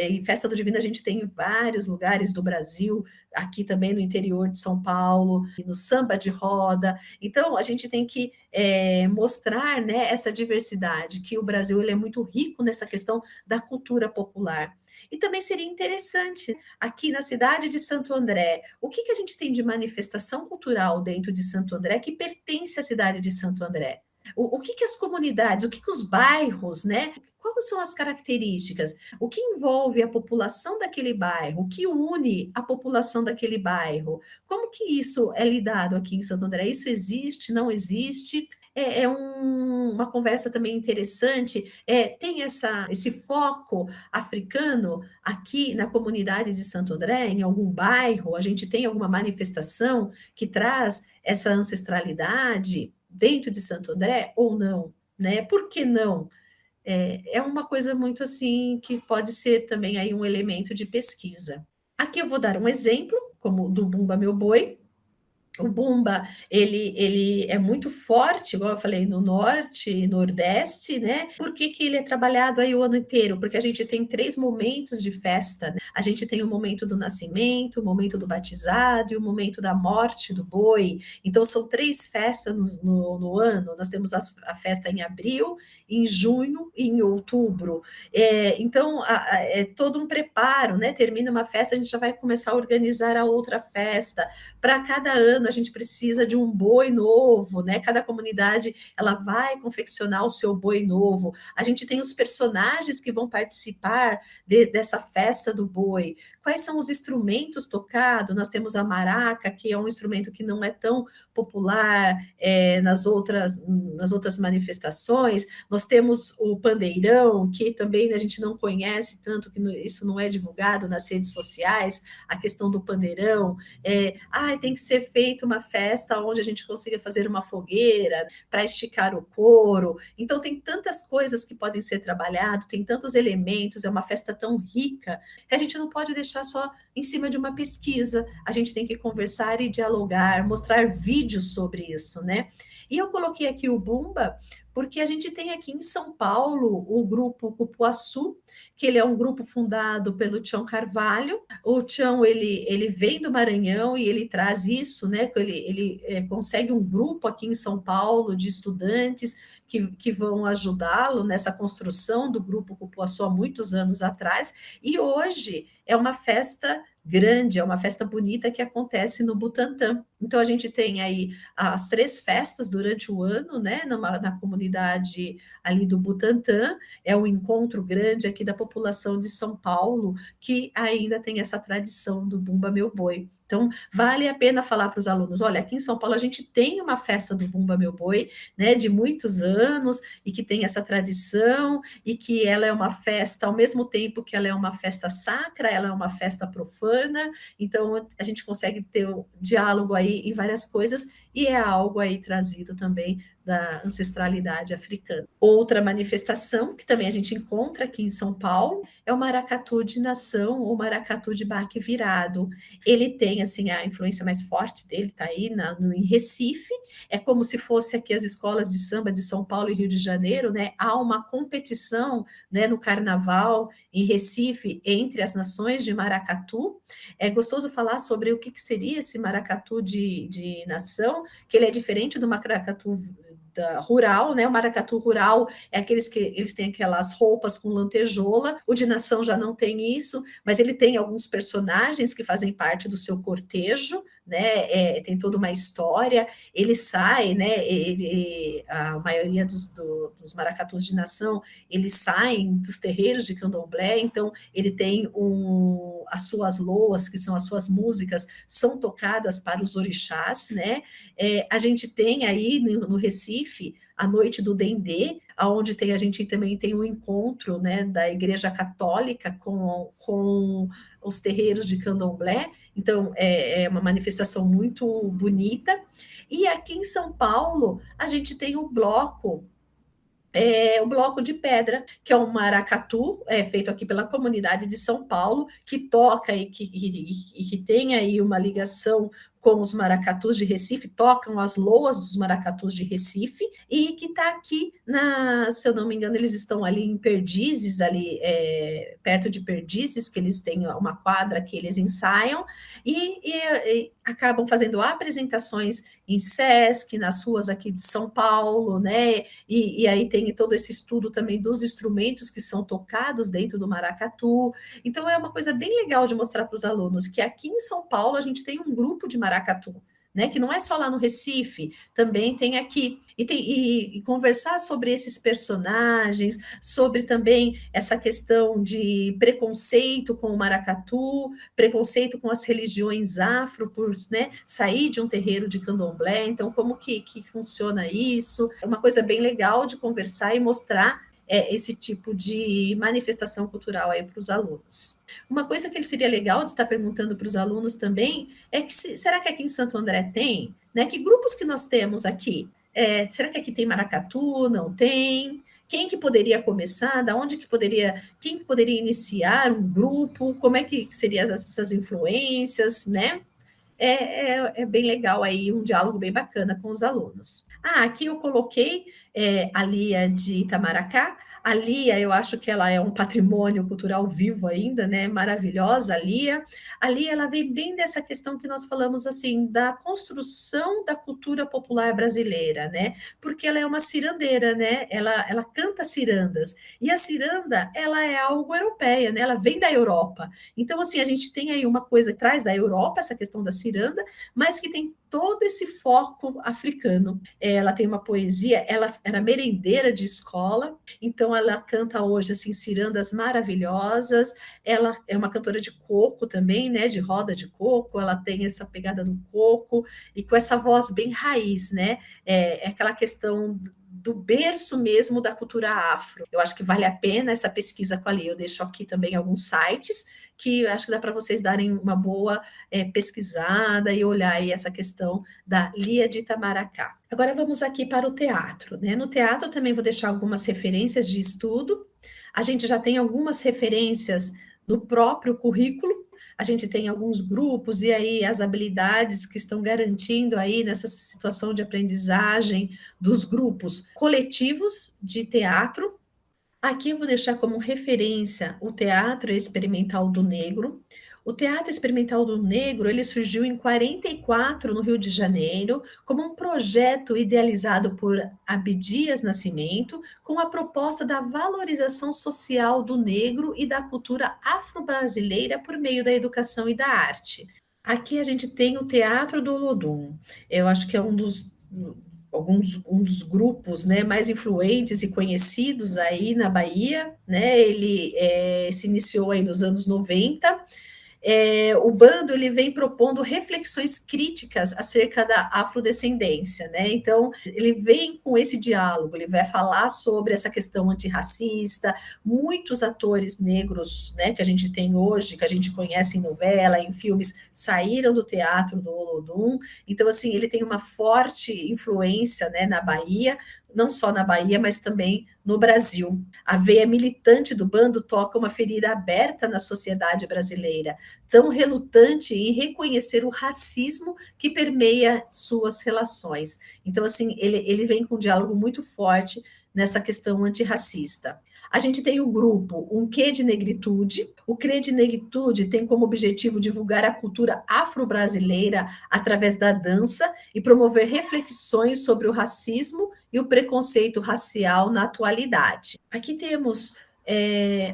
em festa do divino a gente tem em vários lugares do Brasil, aqui também no interior de São Paulo, no samba de roda. Então a gente tem que mostrar, né, essa diversidade, que o Brasil ele é muito rico nessa questão da cultura popular. E também seria interessante, aqui na cidade de Santo André, o que a gente tem de manifestação cultural dentro de Santo André que pertence à cidade de Santo André? O que as comunidades, o que os bairros, né? Quais são as características? O que envolve a população daquele bairro? O que une a população daquele bairro? Como que isso é lidado aqui em Santo André? Isso existe? Não existe? Uma conversa também interessante. Tem esse foco africano aqui na comunidade de Santo André, em algum bairro? A gente tem alguma manifestação que traz essa ancestralidade dentro de Santo André ou não, né? Por que não? É uma coisa muito assim que pode ser também aí um elemento de pesquisa. Aqui eu vou dar um exemplo, como do Bumba Meu Boi. O Bumba, ele é muito forte, igual eu falei, no norte e nordeste, né? Por que ele é trabalhado aí o ano inteiro? Porque a gente tem 3 momentos de festa, né? A gente tem o momento do nascimento, o momento do batizado e o momento da morte do boi. Então, são 3 festas no ano. Nós temos a festa em abril, em junho e em outubro. Então, é todo um preparo, né? Termina uma festa, a gente já vai começar a organizar a outra festa. Para cada ano a gente precisa de um boi novo, né? Cada comunidade ela vai confeccionar o seu boi novo. A gente tem os personagens que vão participar dessa festa do boi. Quais são os instrumentos tocados? Nós temos a maraca, que é um instrumento que não é tão popular nas outras manifestações. Nós temos o pandeirão, que também a gente não conhece tanto, que isso não é divulgado nas redes sociais, a questão do pandeirão. Tem que ser feita uma festa onde a gente consiga fazer uma fogueira para esticar o couro. Então, tem tantas coisas que podem ser trabalhadas, tem tantos elementos, é uma festa tão rica, que a gente não pode deixar só em cima de uma pesquisa. A gente tem que conversar e dialogar, mostrar vídeos sobre isso, né? E eu coloquei aqui o Bumba, porque a gente tem aqui em São Paulo o grupo Cupuaçu, que ele é um grupo fundado pelo Tião Carvalho. O Tião, ele vem do Maranhão e ele traz isso, né? Ele consegue um grupo aqui em São Paulo de estudantes que vão ajudá-lo nessa construção do grupo Cupuaçu há muitos anos atrás, e hoje é uma festa grande, é uma festa bonita que acontece no Butantã. Então, a gente tem aí as 3 festas durante o ano, né, na comunidade ali do Butantã, é um encontro grande aqui da população de São Paulo, que ainda tem essa tradição do Bumba Meu Boi. Então, vale a pena falar para os alunos: olha, aqui em São Paulo a gente tem uma festa do Bumba Meu Boi, né, de muitos anos, e que tem essa tradição, e que ela é uma festa, ao mesmo tempo que ela é uma festa sacra, ela é uma festa profana, então a gente consegue ter um diálogo aí em várias coisas, e é algo aí trazido também da ancestralidade africana. Outra manifestação que também a gente encontra aqui em São Paulo é o maracatu de nação ou maracatu de baque virado. Ele tem assim a influência mais forte dele está aí em Recife. É como se fosse aqui as escolas de samba de São Paulo e Rio de Janeiro, né? Há uma competição, né, no carnaval em Recife entre as nações de maracatu. É gostoso falar sobre o que seria esse maracatu de nação, que ele é diferente do maracatu rural, né? O maracatu rural é aqueles que eles têm aquelas roupas com lantejola. O de nação já não tem isso, mas ele tem alguns personagens que fazem parte do seu cortejo, né? Tem toda uma história. Ele sai, né? A maioria dos maracatus de nação, eles saem dos terreiros de candomblé, então ele tem as suas loas, que são as suas músicas, são tocadas para os orixás, né? A gente tem aí no Recife a noite do Dendê, onde a gente também tem um encontro, né, da Igreja Católica com os terreiros de candomblé, então é uma manifestação muito bonita. E aqui em São Paulo, a gente tem o bloco de pedra, que é um maracatu, feito aqui pela comunidade de São Paulo, que toca e que tem aí uma ligação com os maracatus de Recife, tocam as loas dos maracatus de Recife, e que está aqui, se eu não me engano, eles estão ali em Perdizes, ali perto de Perdizes, que eles têm uma quadra que eles ensaiam, e acabam fazendo apresentações em Sesc, nas ruas aqui de São Paulo, né? E aí tem todo esse estudo também dos instrumentos que são tocados dentro do maracatu. Então é uma coisa bem legal de mostrar para os alunos que aqui em São Paulo a gente tem um grupo de maracatu, né, que não é só lá no Recife, também tem aqui. E conversar sobre esses personagens, sobre também essa questão de preconceito com o maracatu, preconceito com as religiões afro, por, né, sair de um terreiro de candomblé, então como que funciona isso? É uma coisa bem legal de conversar e mostrar esse tipo de manifestação cultural aí para os alunos. Uma coisa que seria legal de estar perguntando para os alunos também é que será que aqui em Santo André tem? Né? Que grupos que nós temos aqui? Será que aqui tem maracatu? Não tem? Quem que poderia começar? Quem que poderia iniciar um grupo? Como é que seriam essas influências, né? É bem legal aí, um diálogo bem bacana com os alunos. Aqui eu coloquei a Lia de Itamaracá. A Lia, eu acho que ela é um patrimônio cultural vivo ainda, né? Maravilhosa, a Lia. A Lia, ela vem bem dessa questão que nós falamos, assim, da construção da cultura popular brasileira, né? Porque ela é uma cirandeira, né? Ela canta cirandas. E a ciranda, ela é algo europeia, né? Ela vem da Europa. Então, assim, a gente tem aí uma coisa que traz da Europa, essa questão da ciranda, mas que tem todo esse foco africano. Ela tem uma poesia, ela era merendeira de escola, então ela canta hoje assim cirandas maravilhosas. Ela é uma cantora de coco também, né, de roda de coco. Ela tem essa pegada do coco e com essa voz bem raiz, né? É aquela questão do berço mesmo da cultura afro. Eu acho que vale a pena essa pesquisa com a Lia. Eu deixo aqui também alguns sites que eu acho que dá para vocês darem uma boa pesquisada e olhar aí essa questão da Lia de Itamaracá. Agora vamos aqui para o teatro, né? No teatro eu também vou deixar algumas referências de estudo. A gente já tem algumas referências no próprio currículo. A gente tem alguns grupos e aí as habilidades que estão garantindo aí nessa situação de aprendizagem dos grupos coletivos de teatro. Aqui eu vou deixar como referência o Teatro Experimental do Negro. O Teatro Experimental do Negro, ele surgiu em 44 no Rio de Janeiro, como um projeto idealizado por Abdias Nascimento, com a proposta da valorização social do negro e da cultura afro-brasileira por meio da educação e da arte. Aqui a gente tem o Teatro do Olodum. Eu acho que é um dos grupos, né, mais influentes e conhecidos aí na Bahia, né? Ele se iniciou aí nos anos 90. O bando ele vem propondo reflexões críticas acerca da afrodescendência, né? Então, ele vem com esse diálogo, ele vai falar sobre essa questão antirracista. Muitos atores negros, né, que a gente tem hoje, que a gente conhece em novela, em filmes, saíram do teatro do Olodum. Então, assim, ele tem uma forte influência, né, na Bahia, não só na Bahia, mas também no Brasil. A veia militante do bando toca uma ferida aberta na sociedade brasileira, tão relutante em reconhecer o racismo que permeia suas relações. Então, assim, ele vem com um diálogo muito forte nessa questão antirracista. A gente tem o grupo Um Quê de Negritude. O Quê de Negritude tem como objetivo divulgar a cultura afro-brasileira através da dança e promover reflexões sobre o racismo e o preconceito racial na atualidade. Aqui temos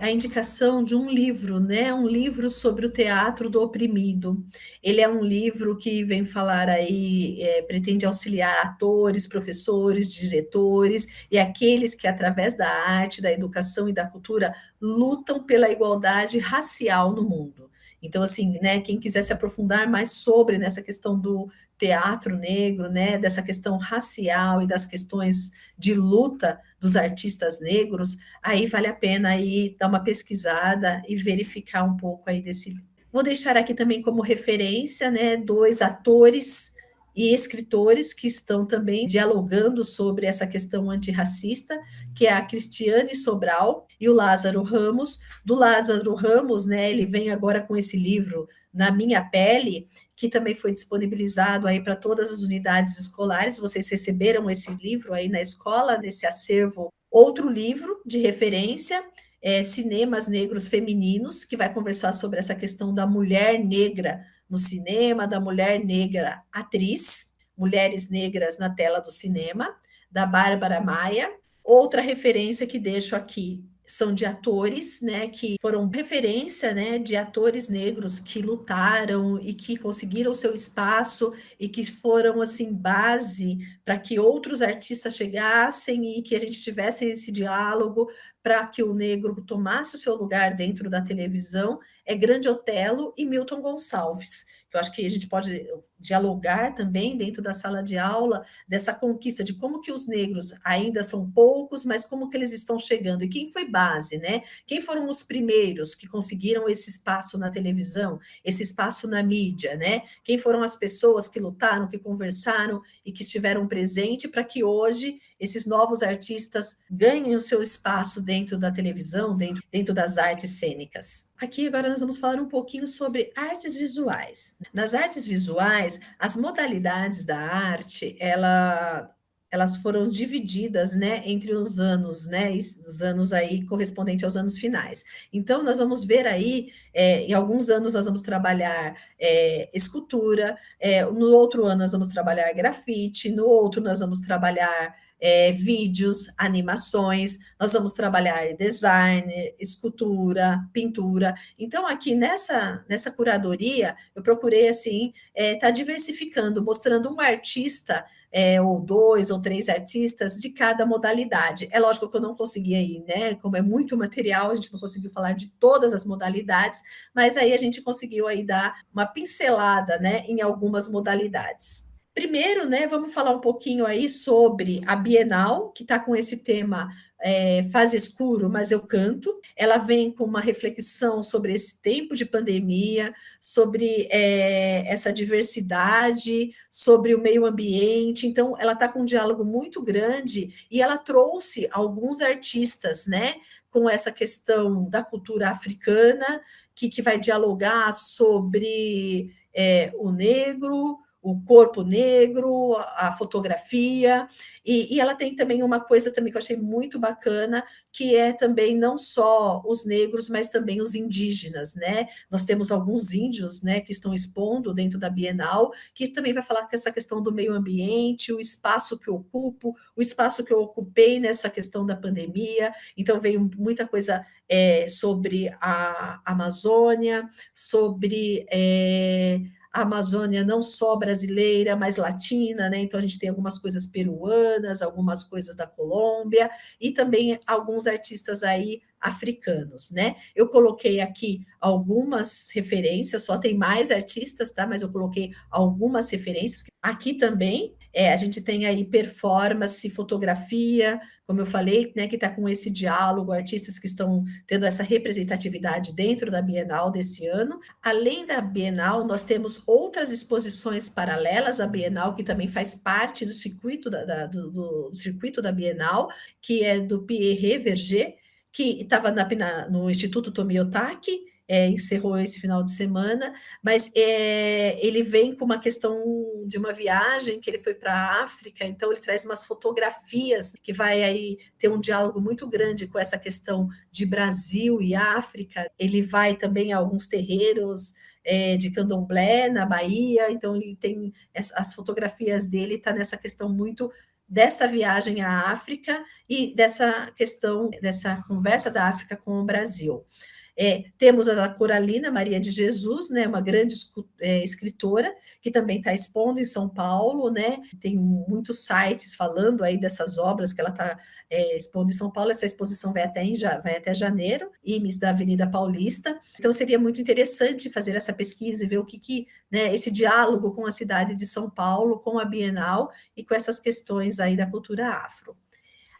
a indicação de um livro, né? Um livro sobre o teatro do oprimido. Ele é um livro que vem falar aí, pretende auxiliar atores, professores, diretores e aqueles que, através da arte, da educação e da cultura, lutam pela igualdade racial no mundo. Então, assim, né, quem quiser se aprofundar mais sobre nessa questão do teatro negro, né, dessa questão racial e das questões de luta dos artistas negros, aí vale a pena aí dar uma pesquisada e verificar um pouco aí desse livro. Vou deixar aqui também como referência, né, dois atores e escritores que estão também dialogando sobre essa questão antirracista, que é a Cristiane Sobral e o Lázaro Ramos. Do Lázaro Ramos, né, ele vem agora com esse livro Na Minha Pele, que também foi disponibilizado aí para todas as unidades escolares. Vocês receberam esse livro aí na escola, nesse acervo. Outro livro de referência Cinemas Negros Femininos, que vai conversar sobre essa questão da mulher negra no cinema, da mulher negra atriz, mulheres negras na tela do cinema, da Bárbara Maia. Outra referência que deixo aqui são de atores, né, que foram referência, né, de atores negros que lutaram e que conseguiram seu espaço e que foram assim base para que outros artistas chegassem e que a gente tivesse esse diálogo para que o negro tomasse o seu lugar dentro da televisão. É Grande Otelo e Milton Gonçalves. Eu acho que a gente pode dialogar também dentro da sala de aula dessa conquista de como que os negros ainda são poucos, mas como que eles estão chegando e quem foi base, né? Quem foram os primeiros que conseguiram esse espaço na televisão, esse espaço na mídia, né? Quem foram as pessoas que lutaram, que conversaram e que estiveram presentes para que hoje esses novos artistas ganhem o seu espaço dentro da televisão, dentro das artes cênicas. Aqui agora nós vamos falar um pouquinho sobre artes visuais. Nas artes visuais, as modalidades da arte, elas foram divididas, né, entre os anos, né, os anos aí correspondentes aos anos finais. Então, nós vamos ver aí, em alguns anos nós vamos trabalhar escultura, no outro ano nós vamos trabalhar grafite, no outro nós vamos trabalhar vídeos, animações, nós vamos trabalhar design, escultura, pintura. Então, aqui nessa curadoria, eu procurei, assim, tá diversificando, mostrando um artista, ou dois ou três artistas de cada modalidade. É lógico que eu não consegui aí, né? Como é muito material, a gente não conseguiu falar de todas as modalidades, mas aí a gente conseguiu aí dar uma pincelada, né, em algumas modalidades. Primeiro, né, vamos falar um pouquinho aí sobre a Bienal, que está com esse tema Faz Escuro, mas eu canto. Ela vem com uma reflexão sobre esse tempo de pandemia, sobre essa diversidade, sobre o meio ambiente. Então, ela está com um diálogo muito grande e ela trouxe alguns artistas, né, com essa questão da cultura africana, que vai dialogar sobre o negro, o corpo negro, a fotografia, e ela tem também uma coisa também que eu achei muito bacana, que é também não só os negros, mas também os indígenas, né? Nós temos alguns índios, né, que estão expondo dentro da Bienal, que também vai falar com essa questão do meio ambiente, o espaço que eu ocupo, o espaço que eu ocupei nessa questão da pandemia, então veio muita coisa sobre a Amazônia, sobre a Amazônia não só brasileira, mas latina, né? Então a gente tem algumas coisas peruanas, algumas coisas da Colômbia e também alguns artistas aí africanos, né? Eu coloquei aqui algumas referências, só tem mais artistas, tá? Mas eu coloquei algumas referências. Aqui também a gente tem aí performance, fotografia, como eu falei, né, que está com esse diálogo, artistas que estão tendo essa representatividade dentro da Bienal desse ano. Além da Bienal, nós temos outras exposições paralelas à Bienal, que também faz parte do circuito do circuito da Bienal, que é do Pierre Verger, que estava no Instituto Tomiotaki, encerrou esse final de semana, mas ele vem com uma questão de uma viagem que ele foi para a África, então ele traz umas fotografias que vai aí ter um diálogo muito grande com essa questão de Brasil e África. Ele vai também a alguns terreiros de candomblé na Bahia, então ele tem as fotografias dele, está nessa questão muito desta viagem à África e dessa questão, dessa conversa da África com o Brasil. Temos a Coralina Maria de Jesus, né, uma grande escritora, que também está expondo em São Paulo, né, tem muitos sites falando aí dessas obras que ela está expondo em São Paulo. Essa exposição vai até janeiro, IMES da Avenida Paulista, então seria muito interessante fazer essa pesquisa e ver o que né, esse diálogo com a cidade de São Paulo, com a Bienal e com essas questões aí da cultura afro.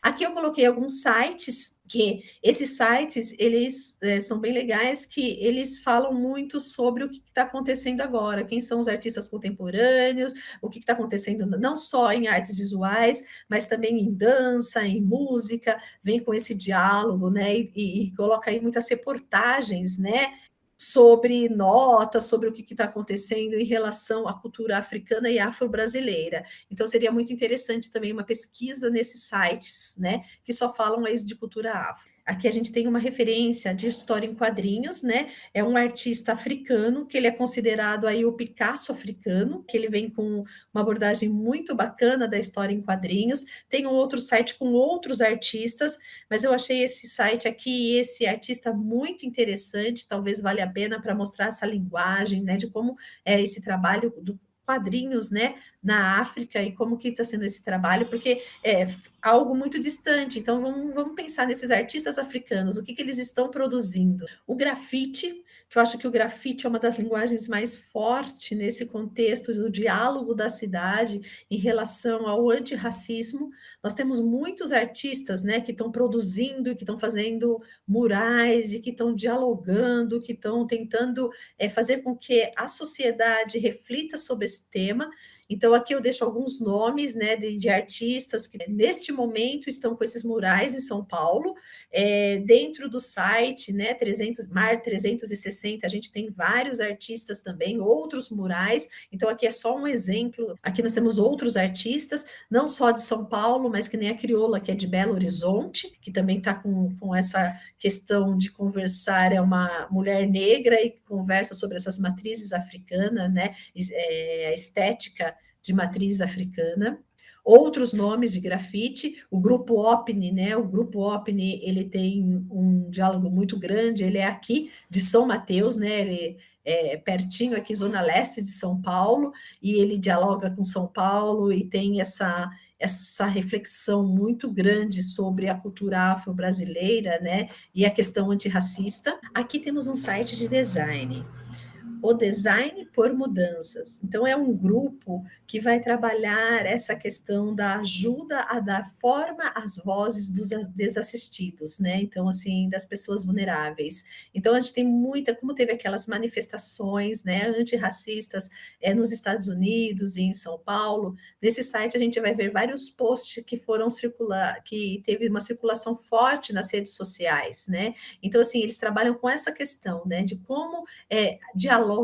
Aqui eu coloquei alguns sites, que esses sites, eles são bem legais, que eles falam muito sobre o que está acontecendo agora, quem são os artistas contemporâneos, o que está acontecendo não só em artes visuais, mas também em dança, em música, vem com esse diálogo, né, e coloca aí muitas reportagens, né, sobre notas, sobre o que está acontecendo em relação à cultura africana e afro-brasileira. Então, seria muito interessante também uma pesquisa nesses sites, né, que só falam aí de cultura afro. Aqui a gente tem uma referência de história em quadrinhos, né? É um artista africano, que ele é considerado aí o Picasso africano, que ele vem com uma abordagem muito bacana da história em quadrinhos. Tem um outro site com outros artistas, mas eu achei esse site aqui, esse artista muito interessante, talvez valha a pena para mostrar essa linguagem, né, de como é esse trabalho do quadrinhos, né, na África e como que está sendo esse trabalho, porque é algo muito distante. Então vamos pensar nesses artistas africanos, o que eles estão produzindo. O grafite, que eu acho que o grafite é uma das linguagens mais fortes nesse contexto do diálogo da cidade em relação ao antirracismo. Nós temos muitos artistas, né, que estão produzindo, que estão fazendo murais e que estão dialogando, que estão tentando fazer com que a sociedade reflita sobre esse tema. Então, aqui eu deixo alguns nomes, né, de artistas que neste momento estão com esses murais em São Paulo, dentro do site, né, 300, Mar 360, a gente tem vários artistas também, outros murais. Então, aqui é só um exemplo. Aqui nós temos outros artistas, não só de São Paulo, mas que nem a Crioula, que é de Belo Horizonte, que também está com essa questão de conversar, é uma mulher negra e conversa sobre essas matrizes africanas, né, a estética de matriz africana. Outros nomes de grafite, o grupo OPNI, né? O grupo OPNI, ele tem um diálogo muito grande, ele é aqui de São Mateus, né? Ele é pertinho aqui, zona leste de São Paulo, e ele dialoga com São Paulo e tem essa reflexão muito grande sobre a cultura afro-brasileira, né? E a questão antirracista. Aqui temos um site de design. O Design por Mudanças. Então, é um grupo que vai trabalhar essa questão da ajuda a dar forma às vozes dos desassistidos, né? Então, assim, das pessoas vulneráveis. Então, a gente tem muita, como teve aquelas manifestações, né, antirracistas nos Estados Unidos e em São Paulo, nesse site a gente vai ver vários posts que foram circular, que teve uma circulação forte nas redes sociais, né? Então, assim, eles trabalham com essa questão, né, de como dialogar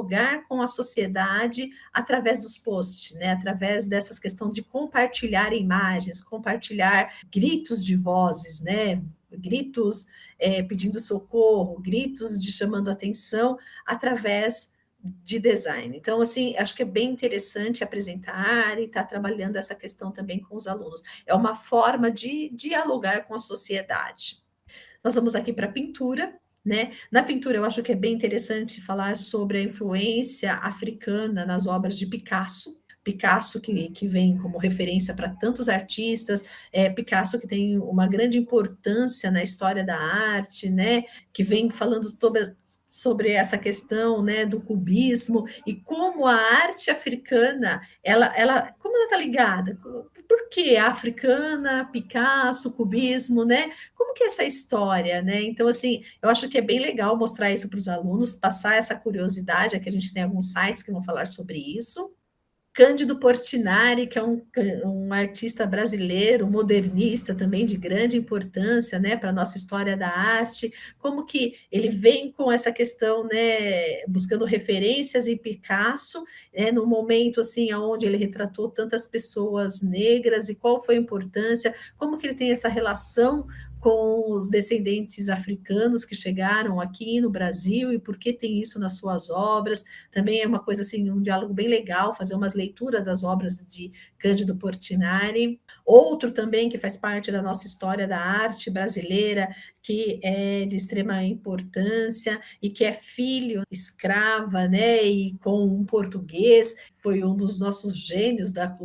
com a sociedade através dos posts, né? Através dessas questões de compartilhar imagens, compartilhar gritos de vozes, né? Gritos pedindo socorro, gritos de chamando atenção através de design. Então, assim, acho que é bem interessante apresentar e estar trabalhando essa questão também com os alunos. É uma forma de dialogar com a sociedade. Nós vamos aqui para a pintura. né? Na pintura, eu acho que é bem interessante falar sobre a influência africana nas obras de Picasso. Picasso, que vem como referência para tantos artistas, Picasso que tem uma grande importância na história da arte, né? Que vem falando sobre essa questão, né, do cubismo e como a arte africana, como ela está ligada? Por que a africana, Picasso, cubismo, né? Como que é essa história, né? Então, assim, eu acho que é bem legal mostrar isso para os alunos, passar essa curiosidade, aqui a gente tem alguns sites que vão falar sobre isso. Cândido Portinari, que é um artista brasileiro, modernista também de grande importância, né, para a nossa história da arte, como que ele vem com essa questão, né, buscando referências em Picasso, né, no momento assim, onde ele retratou tantas pessoas negras e qual foi a importância, como que ele tem essa relação com os descendentes africanos que chegaram aqui no Brasil e por que tem isso nas suas obras. Também é uma coisa assim, um diálogo bem legal, fazer umas leituras das obras de Cândido Portinari. Outro também que faz parte da nossa história da arte brasileira, que é de extrema importância e que é filho escrava, né, e com um português, foi um dos nossos gênios da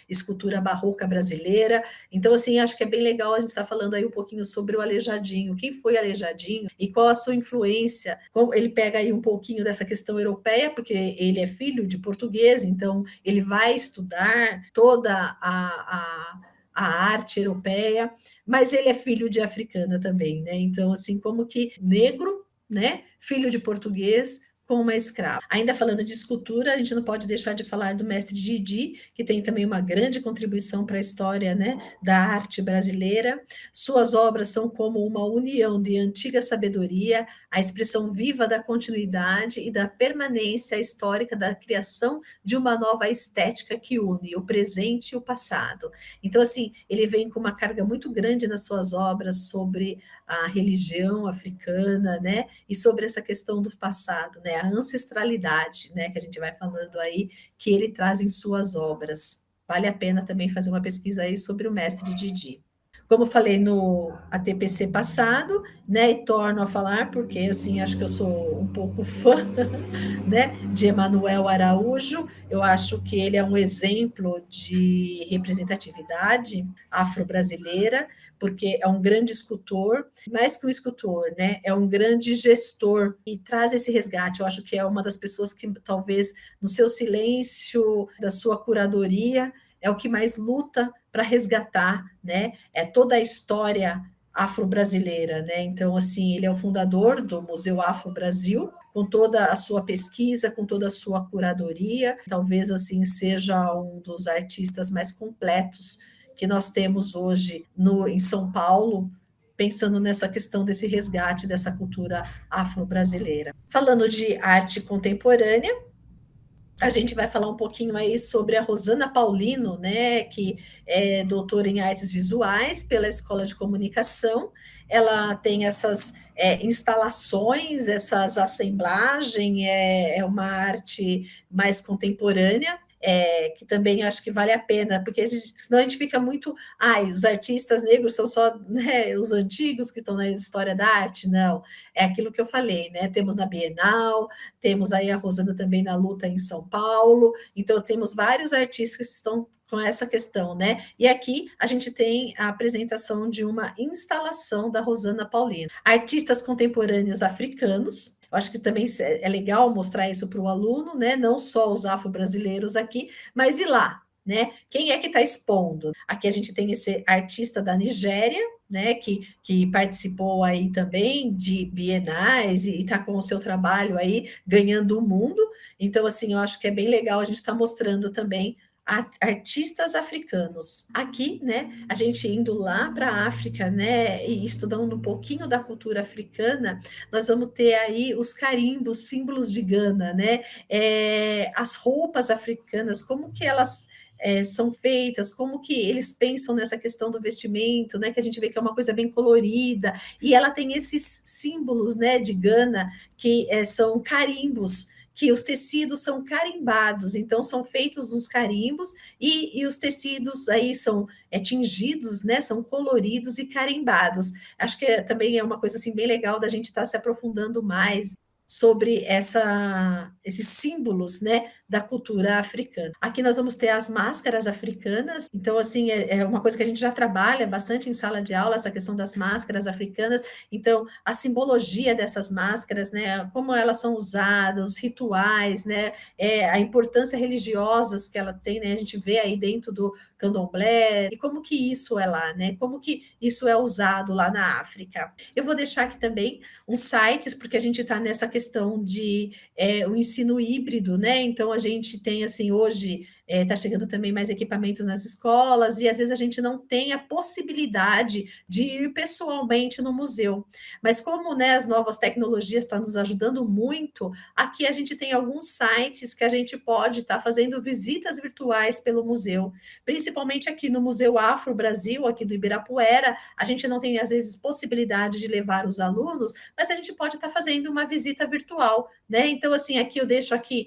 escultura barroca brasileira. Então, assim, acho que é bem legal a gente estar falando aí um pouquinho sobre o Aleijadinho, quem foi Aleijadinho e qual a sua influência. Ele pega aí um pouquinho dessa questão europeia, porque ele é filho de português, então ele vai estudar toda a arte europeia, mas ele é filho de africana também, né? Então, assim, como que negro, né? Filho de português, com uma escrava. Ainda falando de escultura, a gente não pode deixar de falar do mestre Didi, que tem também uma grande contribuição para a história, né, da arte brasileira. Suas obras são como uma união de antiga sabedoria, a expressão viva da continuidade e da permanência histórica da criação de uma nova estética que une o presente e o passado. Então, assim, ele vem com uma carga muito grande nas suas obras sobre a religião africana, né, e sobre essa questão do passado, né, a ancestralidade, né, que a gente vai falando aí, que ele traz em suas obras. Vale a pena também fazer uma pesquisa aí sobre o mestre Didi. Como falei no ATPC passado, né, e torno a falar, porque assim, acho que eu sou um pouco fã, né, de Emanuel Araújo, eu acho que ele é um exemplo de representatividade afro-brasileira, porque é um grande escultor, mais que um escultor, né, é um grande gestor e traz esse resgate. Eu acho que é uma das pessoas que talvez no seu silêncio, da sua curadoria, é o que mais luta para resgatar, né, toda a história afro-brasileira, né? Então, assim, ele é o fundador do Museu Afro-Brasil, com toda a sua pesquisa, com toda a sua curadoria, talvez assim seja um dos artistas mais completos que nós temos hoje em São Paulo, pensando nessa questão desse resgate dessa cultura afro-brasileira. Falando de arte contemporânea, a gente vai falar um pouquinho aí sobre a Rosana Paulino, né, que é doutora em artes visuais pela Escola de Comunicação. Ela tem essas instalações, essas assemblagens, é uma arte mais contemporânea, que também acho que vale a pena, porque senão a gente fica muito, os artistas negros são só, né, os antigos que estão na história da arte, não, é aquilo que eu falei, né, temos na Bienal, temos aí a Rosana também na luta em São Paulo, então temos vários artistas que estão com essa questão, né? E aqui a gente tem a apresentação de uma instalação da Rosana Paulino. Artistas contemporâneos africanos, eu acho que também é legal mostrar isso para o aluno, né? Não só os afro-brasileiros aqui, mas e lá, né? Quem é que está expondo? Aqui a gente tem esse artista da Nigéria, né, que participou aí também de bienais e está com o seu trabalho aí ganhando o mundo. Então, assim, eu acho que é bem legal a gente estar mostrando também artistas africanos. Aqui, né, a gente indo lá para a África, né, e estudando um pouquinho da cultura africana, nós vamos ter aí os carimbos, símbolos de Gana, né, as roupas africanas, como que elas são feitas, como que eles pensam nessa questão do vestimento, né, que a gente vê que é uma coisa bem colorida, e ela tem esses símbolos, né, de Gana, que são carimbos, que os tecidos são carimbados, então são feitos os carimbos e os tecidos aí são tingidos, né, são coloridos e carimbados. Acho que também é uma coisa assim bem legal da gente estar se aprofundando mais sobre esses símbolos, né, da cultura africana. Aqui nós vamos ter as máscaras africanas, então, assim, é uma coisa que a gente já trabalha bastante em sala de aula, essa questão das máscaras africanas, então, a simbologia dessas máscaras, né, como elas são usadas, os rituais, né, a importância religiosas que ela tem, né, a gente vê aí dentro do candomblé, e como que isso é lá, né, como que isso é usado lá na África. Eu vou deixar aqui também uns sites, porque a gente está nessa questão de o ensino híbrido, né? Então a gente tem assim, hoje está chegando também mais equipamentos nas escolas, e às vezes a gente não tem a possibilidade de ir pessoalmente no museu. Mas como, né, as novas tecnologias estão nos ajudando muito, aqui a gente tem alguns sites que a gente pode estar fazendo visitas virtuais pelo museu, principalmente aqui no Museu Afro Brasil, aqui do Ibirapuera, a gente não tem às vezes possibilidade de levar os alunos, mas a gente pode estar fazendo uma visita virtual, né? Então, assim, aqui eu deixo aqui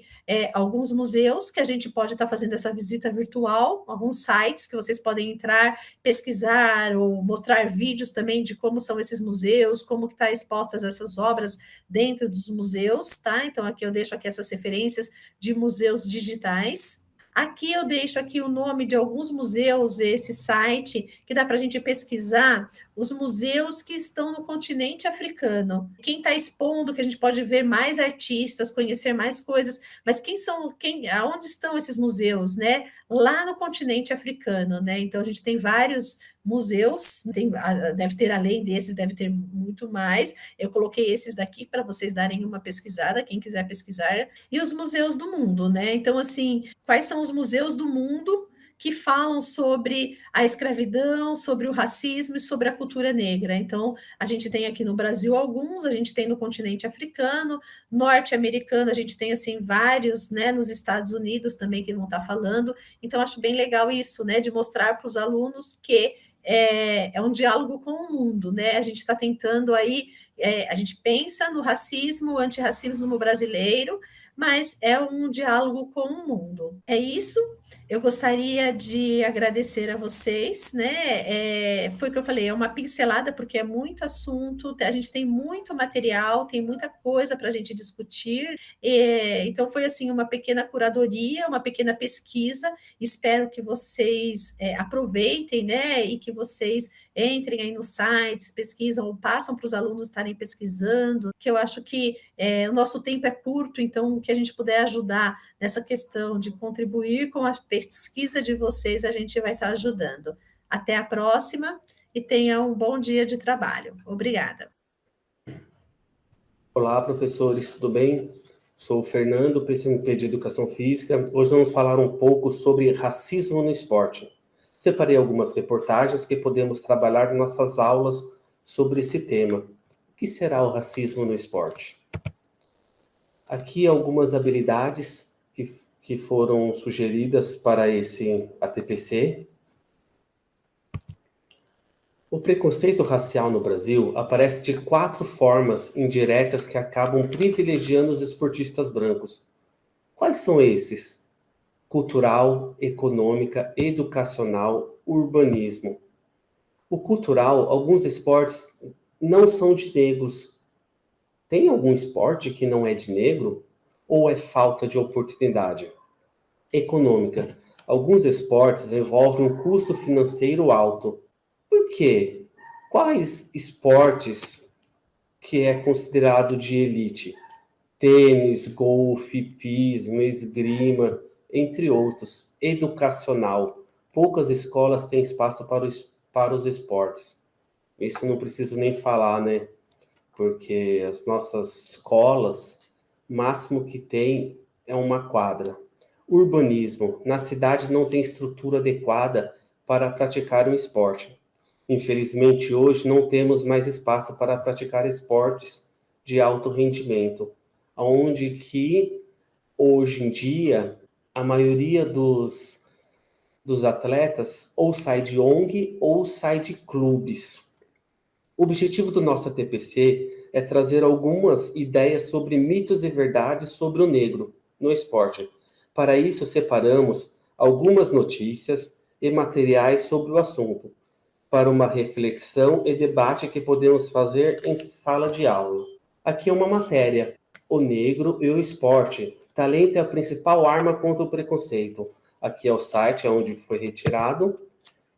alguns museus que a gente pode estar fazendo essa visita virtual, alguns sites que vocês podem entrar, pesquisar ou mostrar vídeos também de como são esses museus, como que está expostas essas obras dentro dos museus, tá? Então, aqui eu deixo aqui essas referências de museus digitais. Aqui eu deixo aqui o nome de alguns museus, esse site, que dá para a gente pesquisar os museus que estão no continente africano. Quem está expondo, que a gente pode ver mais artistas, conhecer mais coisas, mas aonde estão esses museus, né? Lá no continente africano, né? Então a gente tem vários museus, deve ter além desses, deve ter muito mais. Eu coloquei esses daqui para vocês darem uma pesquisada, quem quiser pesquisar, e os museus do mundo, né? Então, assim, quais são os museus do mundo que falam sobre a escravidão, sobre o racismo e sobre a cultura negra? Então, a gente tem aqui no Brasil alguns, a gente tem no continente africano, norte-americano, a gente tem, assim, vários, né, nos Estados Unidos também que vão estar falando. Então, acho bem legal isso, né, de mostrar para os alunos que é um diálogo com o mundo, né? A gente está tentando aí, a gente pensa no racismo, antirracismo brasileiro, mas é um diálogo com o mundo. É isso. Eu gostaria de agradecer a vocês, né? Foi o que eu falei, é uma pincelada, porque é muito assunto, a gente tem muito material, tem muita coisa para a gente discutir. Então, foi assim, uma pequena curadoria, uma pequena pesquisa. Espero que vocês aproveitem, né? E que vocês entrem aí nos sites, pesquisam ou passam para os alunos estarem pesquisando, que eu acho que o nosso tempo é curto, então o que a gente puder ajudar nessa questão de contribuir com a pesquisa de vocês, a gente vai estar ajudando. Até a próxima e tenha um bom dia de trabalho. Obrigada. Olá, professores, tudo bem? Sou o Fernando, PCMP de Educação Física. Hoje vamos falar um pouco sobre racismo no esporte. Separei algumas reportagens que podemos trabalhar em nossas aulas sobre esse tema. O que será o racismo no esporte? Aqui algumas habilidades que foram sugeridas para esse ATPC. O preconceito racial no Brasil aparece de 4 formas indiretas que acabam privilegiando os esportistas brancos. Quais são esses? Cultural, econômica, educacional, urbanismo. O cultural, alguns esportes não são de negros. Tem algum esporte que não é de negro? Ou é falta de oportunidade? Econômica. Alguns esportes envolvem um custo financeiro alto. Por quê? Quais esportes que é considerado de elite? Tênis, golfe, hipismo, esgrima, entre outros. Educacional. Poucas escolas têm espaço para os esportes. Isso não preciso nem falar, né? Porque as nossas escolas, o máximo que tem é uma quadra. Urbanismo. Na cidade não tem estrutura adequada para praticar um esporte. Infelizmente, hoje não temos mais espaço para praticar esportes de alto rendimento, onde que, hoje em dia, a maioria dos atletas ou sai de ONG ou sai de clubes. O objetivo do nosso ATPC é trazer algumas ideias sobre mitos e verdades sobre o negro no esporte. Para isso, separamos algumas notícias e materiais sobre o assunto, para uma reflexão e debate que podemos fazer em sala de aula. Aqui é uma matéria: o negro e o esporte. Talento é a principal arma contra o preconceito. Aqui é o site onde foi retirado.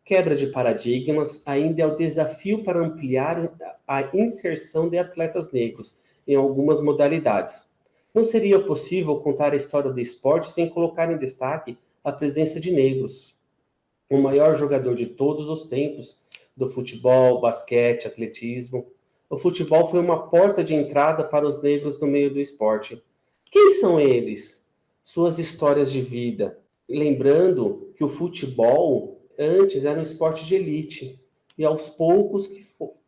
Quebra de paradigmas ainda é o desafio para ampliar a inserção de atletas negros em algumas modalidades. Não seria possível contar a história do esporte sem colocar em destaque a presença de negros. O maior jogador de todos os tempos do futebol, basquete, atletismo. O futebol foi uma porta de entrada para os negros no meio do esporte. Quem são eles? Suas histórias de vida. Lembrando que o futebol antes era um esporte de elite e aos poucos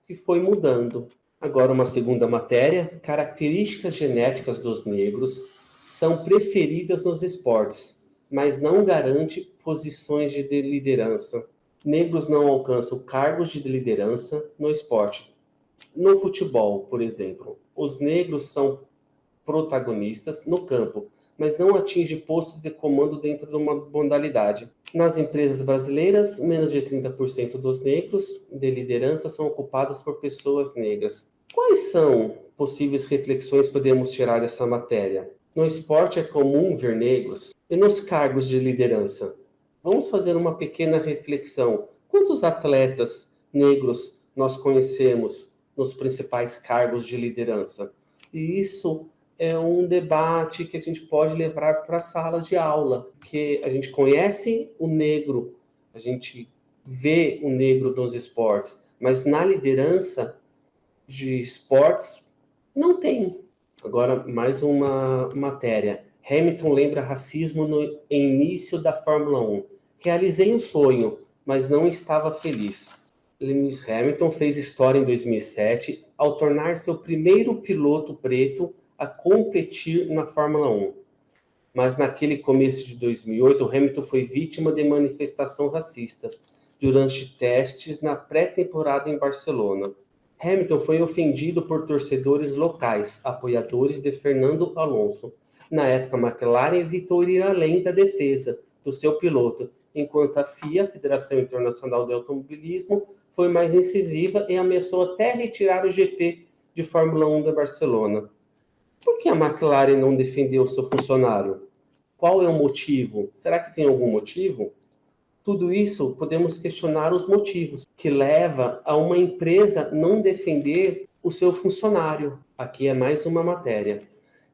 que foi mudando. Agora uma segunda matéria: características genéticas dos negros são preferidas nos esportes, mas não garante posições de liderança. Negros não alcançam cargos de liderança no esporte. No futebol, por exemplo, os negros são protagonistas no campo, mas não atingem postos de comando dentro de uma modalidade. Nas empresas brasileiras, menos de 30% dos negros de liderança são ocupados por pessoas negras. Quais são possíveis reflexões que podemos tirar dessa matéria? No esporte é comum ver negros e nos cargos de liderança. Vamos fazer uma pequena reflexão. Quantos atletas negros nós conhecemos nos principais cargos de liderança? E isso é um debate que a gente pode levar para salas de aula, que a gente conhece o negro, a gente vê o negro nos esportes, mas na liderança de esportes não tem. Agora, mais uma matéria. Hamilton lembra racismo no início da Fórmula 1. Realizei um sonho, mas não estava feliz. Lewis Hamilton fez história em 2007 ao tornar-se o primeiro piloto preto a competir na Fórmula 1. Mas naquele começo de 2008, Hamilton foi vítima de manifestação racista durante testes na pré-temporada em Barcelona. Hamilton foi ofendido por torcedores locais, apoiadores de Fernando Alonso. Na época, a McLaren evitou ir além da defesa do seu piloto, enquanto a FIA, Federação Internacional de Automobilismo, foi mais incisiva e ameaçou até retirar o GP de Fórmula 1 da Barcelona. Por que a McLaren não defendeu o seu funcionário? Qual é o motivo? Será que tem algum motivo? Tudo isso podemos questionar os motivos que leva a uma empresa não defender o seu funcionário. Aqui é mais uma matéria.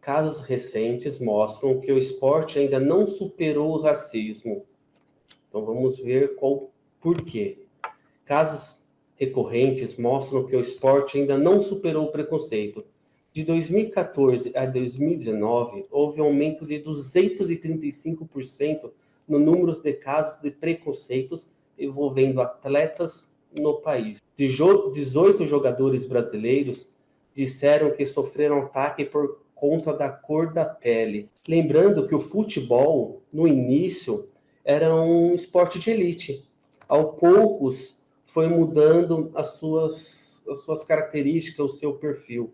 Casos recentes mostram que o esporte ainda não superou o racismo. Então vamos ver por quê. Casos recorrentes mostram que o esporte ainda não superou o preconceito. De 2014 a 2019, houve um aumento de 235% no número de casos de preconceitos envolvendo atletas no país. 18 jogadores brasileiros disseram que sofreram ataque por conta da cor da pele. Lembrando que o futebol, no início, era um esporte de elite. Aos poucos, foi mudando as suas características, o seu perfil.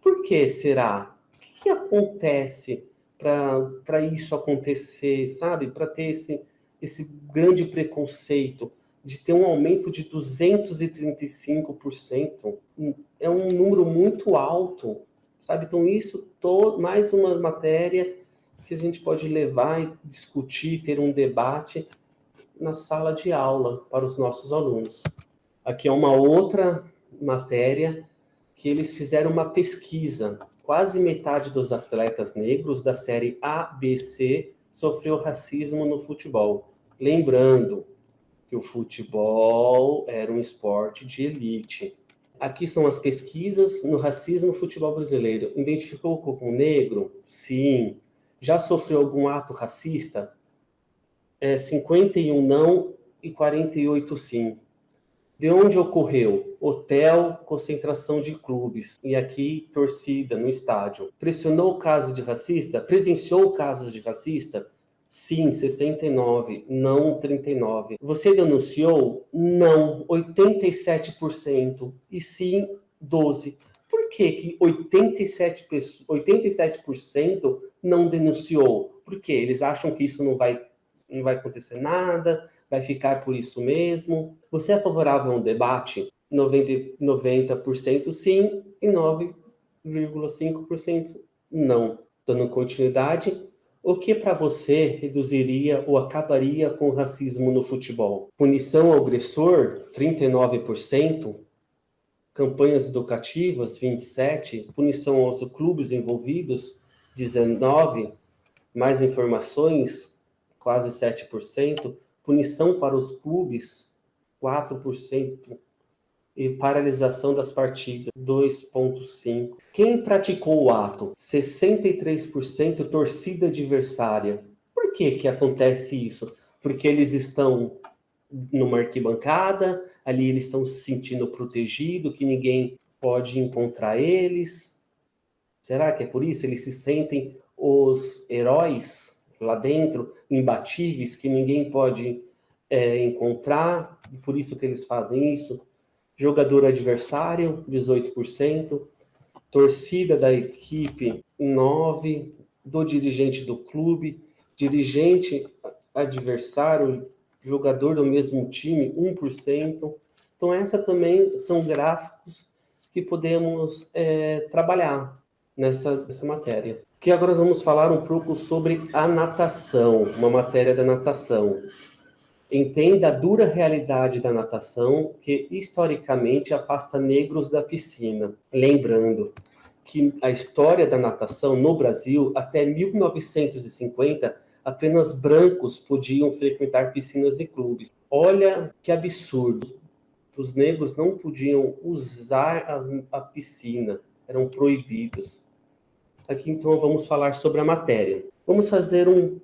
Por que será? O que acontece para isso acontecer, sabe? Para ter esse grande preconceito de ter um aumento de 235%. É um número muito alto, sabe? Então isso, mais uma matéria que a gente pode levar e discutir, ter um debate na sala de aula para os nossos alunos. Aqui é uma outra matéria que eles fizeram uma pesquisa. Quase metade dos atletas negros da série A, B, C sofreu racismo no futebol. Lembrando que o futebol era um esporte de elite. Aqui são as pesquisas no racismo no futebol brasileiro. Identificou como negro? Sim. Já sofreu algum ato racista? 51 não e 48 sim. De onde ocorreu? Hotel, concentração de clubes. E aqui, torcida no estádio. Pressionou o caso de racista? Presenciou casos de racista? Sim, 69. Não, 39. Você denunciou? Não, 87%. E sim, 12%. Por que 87% não denunciou? Por quê? Eles acham que isso não vai acontecer nada, vai ficar por isso mesmo. Você é favorável a um debate? 90% sim e 9,5% não. Dando continuidade, o que para você reduziria ou acabaria com o racismo no futebol? Punição ao agressor, 39%. Campanhas educativas, 27%. Punição aos clubes envolvidos, 19%. Mais informações, quase 7%. Punição para os clubes, 4%. E paralisação das partidas, 2,5%. Quem praticou o ato? 63% torcida adversária. Por que acontece isso? Porque eles estão numa arquibancada, ali eles estão se sentindo protegidos, que ninguém pode encontrar eles. Será que é por isso? Eles se sentem os heróis lá dentro, imbatíveis, que ninguém pode encontrar, e por isso que eles fazem isso. Jogador adversário, 18%. Torcida da equipe, 9%. Do dirigente do clube. Dirigente adversário, jogador do mesmo time, 1%. Então, essa também são gráficos que podemos trabalhar nessa matéria. Que agora nós vamos falar um pouco sobre a natação, uma matéria da natação. Entenda a dura realidade da natação, que historicamente afasta negros da piscina. Lembrando que a história da natação no Brasil, até 1950, apenas brancos podiam frequentar piscinas e clubes. Olha que absurdo. Os negros não podiam usar a piscina, eram proibidos. Aqui então vamos falar sobre a matéria. Vamos fazer um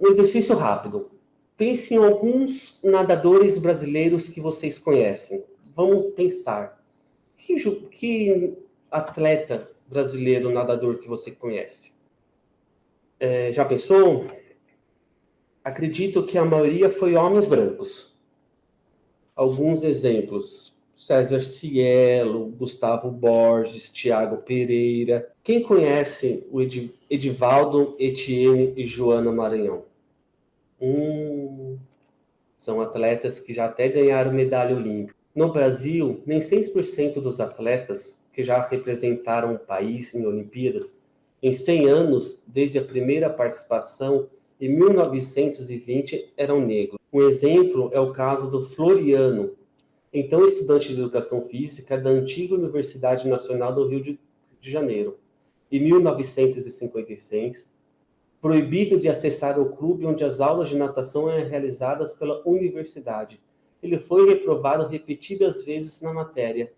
exercício rápido. Pense em alguns nadadores brasileiros que vocês conhecem. Vamos pensar. Que atleta brasileiro nadador que você conhece? Já pensou? Acredito que a maioria foi homens brancos. Alguns exemplos. César Cielo, Gustavo Borges, Thiago Pereira. Quem conhece o Edivaldo, Etienne e Joana Maranhão? São atletas que já até ganharam medalha olímpica. No Brasil, nem 6% dos atletas que já representaram o país em Olimpíadas, em 100 anos, desde a primeira participação, em 1920, eram negros. Um exemplo é o caso do Floriano, então estudante de educação física da antiga Universidade Nacional do Rio de Janeiro. Em 1956, proibido de acessar o clube onde as aulas de natação eram realizadas pela universidade. Ele foi reprovado repetidas vezes na matéria.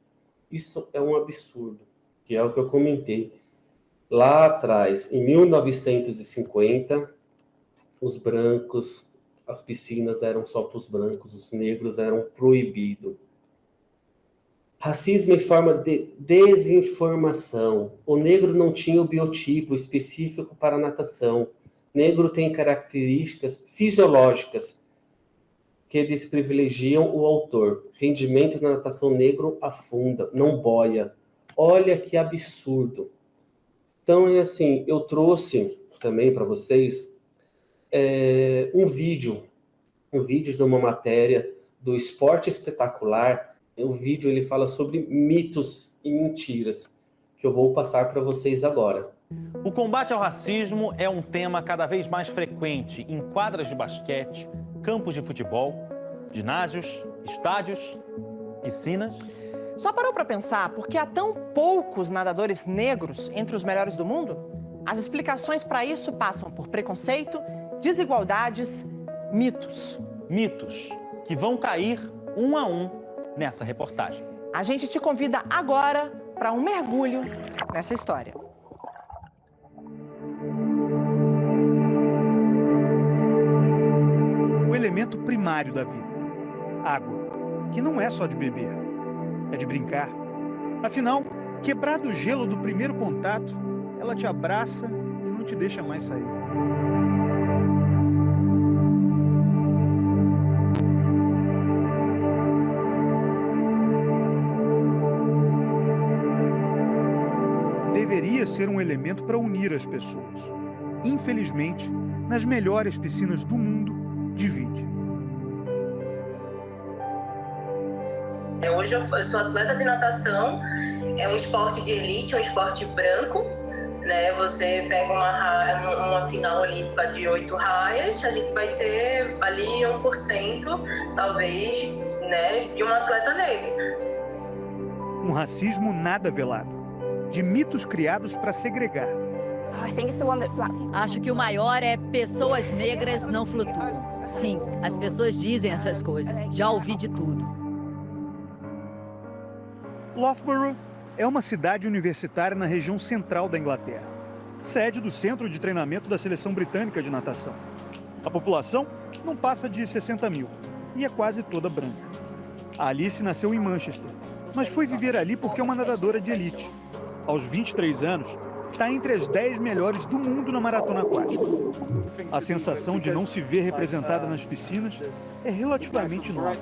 Isso é um absurdo, que é o que eu comentei. Lá atrás, em 1950, os brancos, as piscinas eram só para os brancos, os negros eram proibidos. Racismo em forma de desinformação. O negro não tinha o biotipo específico para a natação. Negro tem características fisiológicas que desprivilegiam o autor. Rendimento na natação negro afunda, não boia. Olha que absurdo. Então, é assim, eu trouxe também para vocês um vídeo de uma matéria do Esporte Espetacular. O vídeo ele fala sobre mitos e mentiras, que eu vou passar para vocês agora. O combate ao racismo é um tema cada vez mais frequente em quadras de basquete, campos de futebol, ginásios, estádios, piscinas. Já parou para pensar por que há tão poucos nadadores negros entre os melhores do mundo? As explicações para isso passam por preconceito, desigualdades, mitos. Mitos que vão cair um a um nessa reportagem. A gente te convida agora para um mergulho nessa história. O elemento primário da vida, água, que não é só de beber, é de brincar. Afinal, quebrado o gelo do primeiro contato, ela te abraça e não te deixa mais sair. ser um elemento para unir as pessoas. Infelizmente, nas melhores piscinas do mundo, divide. Hoje eu sou atleta de natação, é um esporte de elite, é um esporte branco, né? Você pega uma final olímpica de 8 raias, a gente vai ter ali 1%, talvez, né, de um atleta negro. Um racismo nada velado, de mitos criados para segregar. Acho que o maior é pessoas negras não flutuam. Sim, as pessoas dizem essas coisas. Já ouvi de tudo. Loughborough é uma cidade universitária na região central da Inglaterra, sede do centro de treinamento da seleção britânica de natação. A população não passa de 60 mil e é quase toda branca. A Alice nasceu em Manchester, mas foi viver ali porque é uma nadadora de elite. Aos 23 anos, está entre as 10 melhores do mundo na maratona aquática. A sensação de não se ver representada nas piscinas é relativamente nova.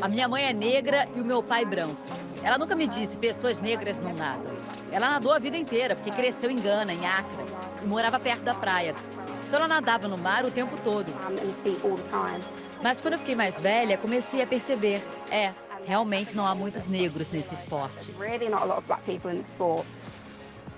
A minha mãe é negra e o meu pai branco. Ela nunca me disse pessoas negras não nadam. Ela nadou a vida inteira, porque cresceu em Gana, em Accra, e morava perto da praia. Então ela nadava no mar o tempo todo. Mas quando eu fiquei mais velha, comecei a perceber, realmente não há muitos negros nesse esporte.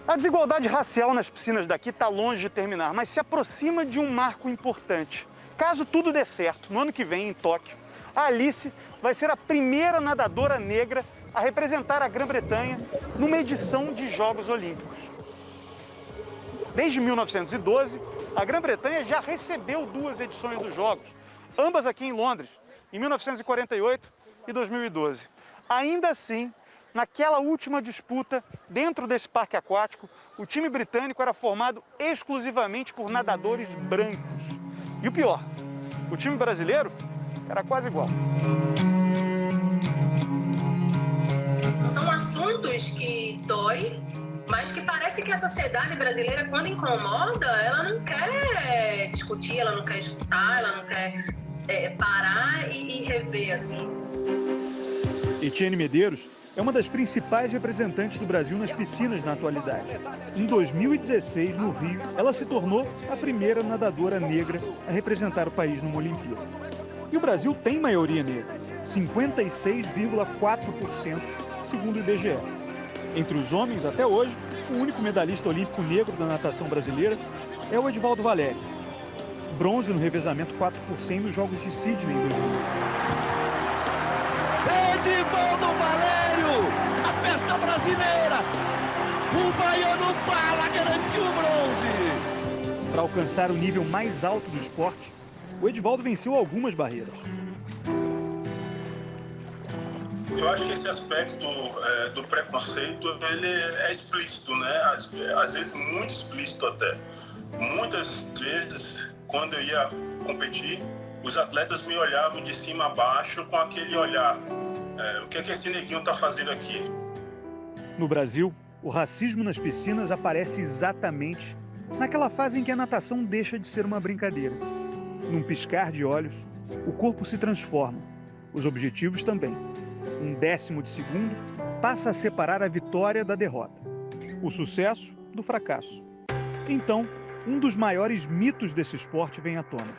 A desigualdade racial nas piscinas daqui está longe de terminar, mas se aproxima de um marco importante. Caso tudo dê certo, no ano que vem, em Tóquio, a Alice vai ser a primeira nadadora negra a representar a Grã-Bretanha numa edição de Jogos Olímpicos. Desde 1912, a Grã-Bretanha já recebeu 2 edições dos Jogos, ambas aqui em Londres, em 1948 e 2012. Ainda assim, naquela última disputa, dentro desse parque aquático, o time britânico era formado exclusivamente por nadadores brancos. E o pior, o time brasileiro era quase igual. São assuntos que dói, mas que parece que a sociedade brasileira, quando incomoda, ela não quer discutir, ela não quer escutar, ela não quer parar e rever, assim. Etienne Medeiros é uma das principais representantes do Brasil nas piscinas na atualidade. Em 2016, no Rio, ela se tornou a primeira nadadora negra a representar o país numa Olimpíada. E o Brasil tem maioria negra, 56,4%, segundo o IBGE. Entre os homens, até hoje, o único medalhista olímpico negro da natação brasileira é o Edivaldo Valério. Bronze no revezamento 4% nos Jogos de Sydney em 2000. Edivaldo Valério, a festa brasileira, o baiano Bala garantiu o bronze. Para alcançar o nível mais alto do esporte, o Edivaldo venceu algumas barreiras. Eu acho que esse aspecto do preconceito, ele é explícito, né? Às vezes muito explícito até. Muitas vezes, quando eu ia competir, os atletas me olhavam de cima a baixo com aquele olhar. O que esse neguinho está fazendo aqui? No Brasil, o racismo nas piscinas aparece exatamente naquela fase em que a natação deixa de ser uma brincadeira. Num piscar de olhos, o corpo se transforma, os objetivos também. 1/10 de segundo passa a separar a vitória da derrota, o sucesso do fracasso. Então, um dos maiores mitos desse esporte vem à tona.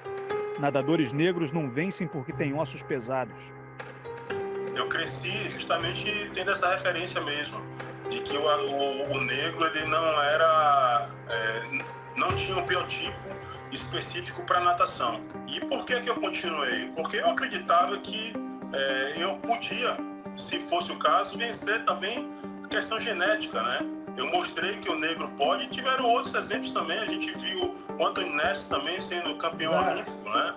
Nadadores negros não vencem porque têm ossos pesados. Eu cresci justamente tendo essa referência mesmo, de que o negro ele não tinha um biotipo específico para natação. E por que eu continuei? Porque eu acreditava que eu podia, se fosse o caso, vencer também a questão genética, né? Eu mostrei que o negro pode, e tiveram outros exemplos também. A gente viu o Anthony Ness também sendo campeão olímpico, né?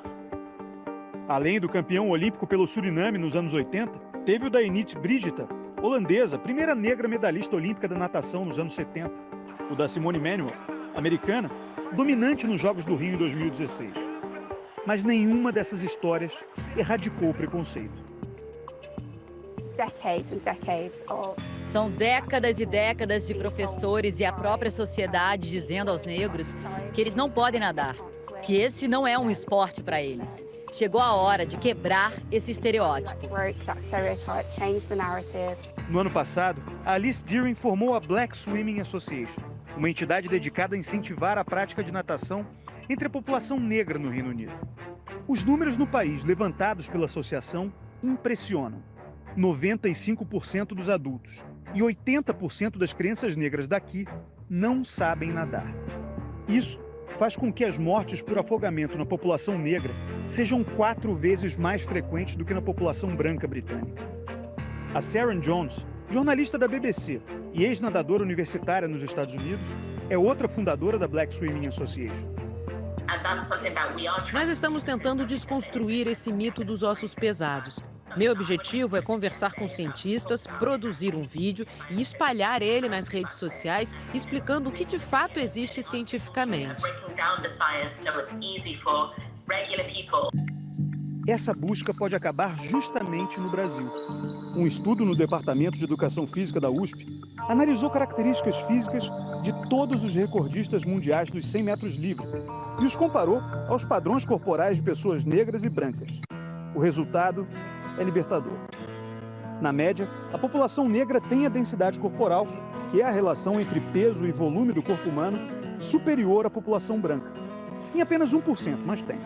Além do campeão olímpico pelo Suriname nos anos 80, teve o da Enit Brigita, holandesa, primeira negra medalhista olímpica da natação nos anos 70. O da Simone Manuel, americana, dominante nos Jogos do Rio em 2016. Mas nenhuma dessas histórias erradicou o preconceito. São décadas e décadas de professores e a própria sociedade dizendo aos negros que eles não podem nadar, que esse não é um esporte para eles. Chegou a hora de quebrar esse estereótipo. No ano passado, a Alice Deering formou a Black Swimming Association, uma entidade dedicada a incentivar a prática de natação entre a população negra no Reino Unido. Os números no país levantados pela associação impressionam. 95% dos adultos e 80% das crianças negras daqui não sabem nadar. Isso faz com que as mortes por afogamento na população negra sejam 4 vezes mais frequentes do que na população branca britânica. A Sharon Jones, jornalista da BBC e ex-nadadora universitária nos Estados Unidos, é outra fundadora da Black Swimming Association. Nós estamos tentando desconstruir esse mito dos ossos pesados. Meu objetivo é conversar com cientistas, produzir um vídeo e espalhar ele nas redes sociais, explicando o que de fato existe cientificamente. Essa busca pode acabar justamente no Brasil. Um estudo no Departamento de Educação Física da USP analisou características físicas de todos os recordistas mundiais dos 100 metros livres e os comparou aos padrões corporais de pessoas negras e brancas. O resultado é libertador. Na média, a população negra tem a densidade corporal, que é a relação entre peso e volume do corpo humano, superior à população branca. Em apenas 1%, mas tem.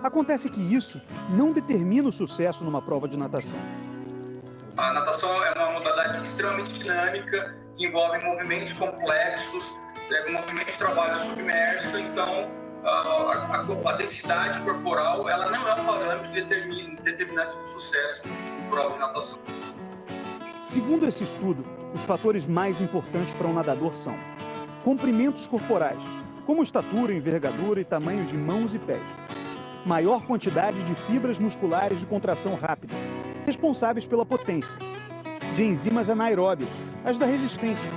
Acontece que isso não determina o sucesso numa prova de natação. A natação é uma modalidade extremamente dinâmica, que envolve movimentos complexos, movimentos de trabalho submerso, então a densidade corporal ela não é um parâmetro determinante do sucesso em prova de natação. Segundo esse estudo, os fatores mais importantes para um nadador são comprimentos corporais, como estatura, envergadura e tamanhos de mãos e pés, maior quantidade de fibras musculares de contração rápida, responsáveis pela potência, de enzimas anaeróbias, as da resistência,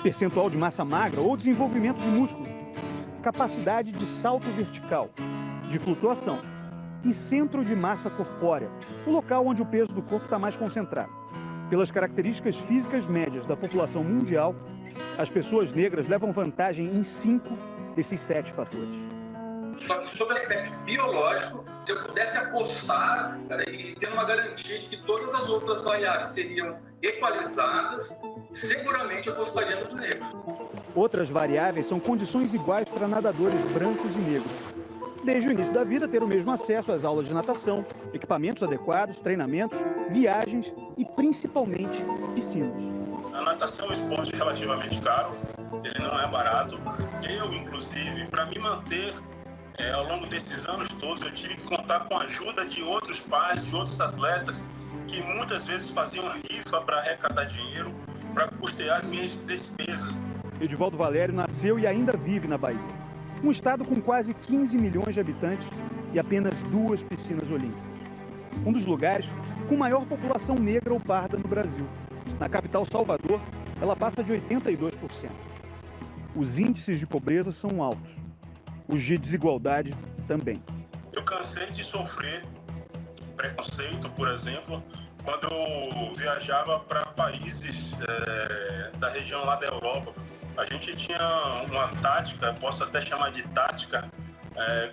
percentual de massa magra ou desenvolvimento de músculos, capacidade de salto vertical, de flutuação e centro de massa corpórea, o local onde o peso do corpo está mais concentrado. Pelas características físicas médias da população mundial, as pessoas negras levam vantagem em 5 desses 7 fatores. Só que sobre o aspecto biológico, se eu pudesse apostar e ter uma garantia de que todas as outras variáveis seriam equalizadas, seguramente eu apostaria nos negros. Outras variáveis são condições iguais para nadadores brancos e negros. Desde o início da vida, ter o mesmo acesso às aulas de natação, equipamentos adequados, treinamentos, viagens e, principalmente, piscinas. A natação é um esporte relativamente caro, ele não é barato. Eu, inclusive, para me manter ao longo desses anos todos, eu tive que contar com a ajuda de outros pais, de outros atletas, que muitas vezes faziam rifa para arrecadar dinheiro, para custear as minhas despesas. Edivaldo Valério nasceu e ainda vive na Bahia. Um estado com quase 15 milhões de habitantes e apenas 2 piscinas olímpicas. Um dos lugares com maior população negra ou parda no Brasil. Na capital Salvador, ela passa de 82%. Os índices de pobreza são altos. Os de desigualdade também. Eu cansei de sofrer preconceito, por exemplo, quando eu viajava para países da região lá da Europa. A gente tinha uma tática, posso até chamar de tática,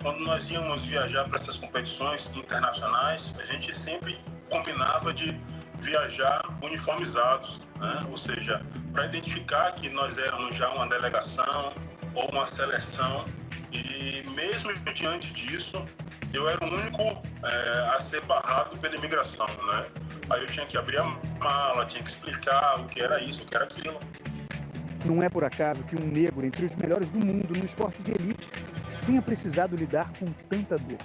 quando nós íamos viajar para essas competições internacionais, a gente sempre combinava de viajar uniformizados, né? Ou seja, para identificar que nós éramos já uma delegação ou uma seleção, e mesmo diante disso, eu era o único a ser barrado pela imigração, né? Aí eu tinha que abrir a mala, tinha que explicar o que era isso, o que era aquilo. Não é por acaso que um negro entre os melhores do mundo no esporte de elite tenha precisado lidar com tanta dor.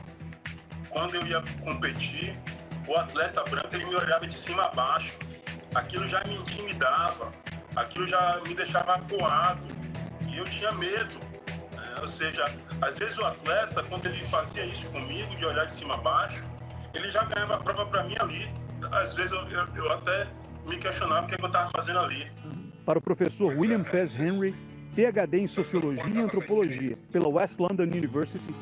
Quando eu ia competir, o atleta branco ele me olhava de cima a baixo. Aquilo já me intimidava, aquilo já me deixava acuado e eu tinha medo. Ou seja, às vezes o atleta, quando ele fazia isso comigo, de olhar de cima a baixo, ele já ganhava a prova para mim ali. Às vezes eu até me questionava o que eu estava fazendo ali. Para o professor William Fez Henry, PhD em Sociologia e Antropologia pela West London University,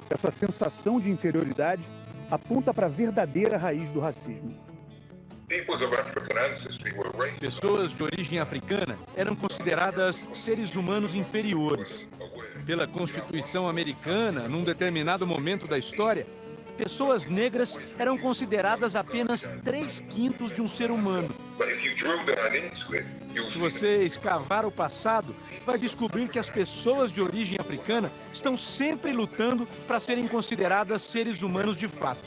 essa sensação de inferioridade aponta para a verdadeira raiz do racismo. Pessoas de origem africana eram consideradas seres humanos inferiores. Pela Constituição americana, num determinado momento da história, pessoas negras eram consideradas apenas 3/5 de um ser humano. Se você escavar o passado, vai descobrir que as pessoas de origem africana estão sempre lutando para serem consideradas seres humanos de fato.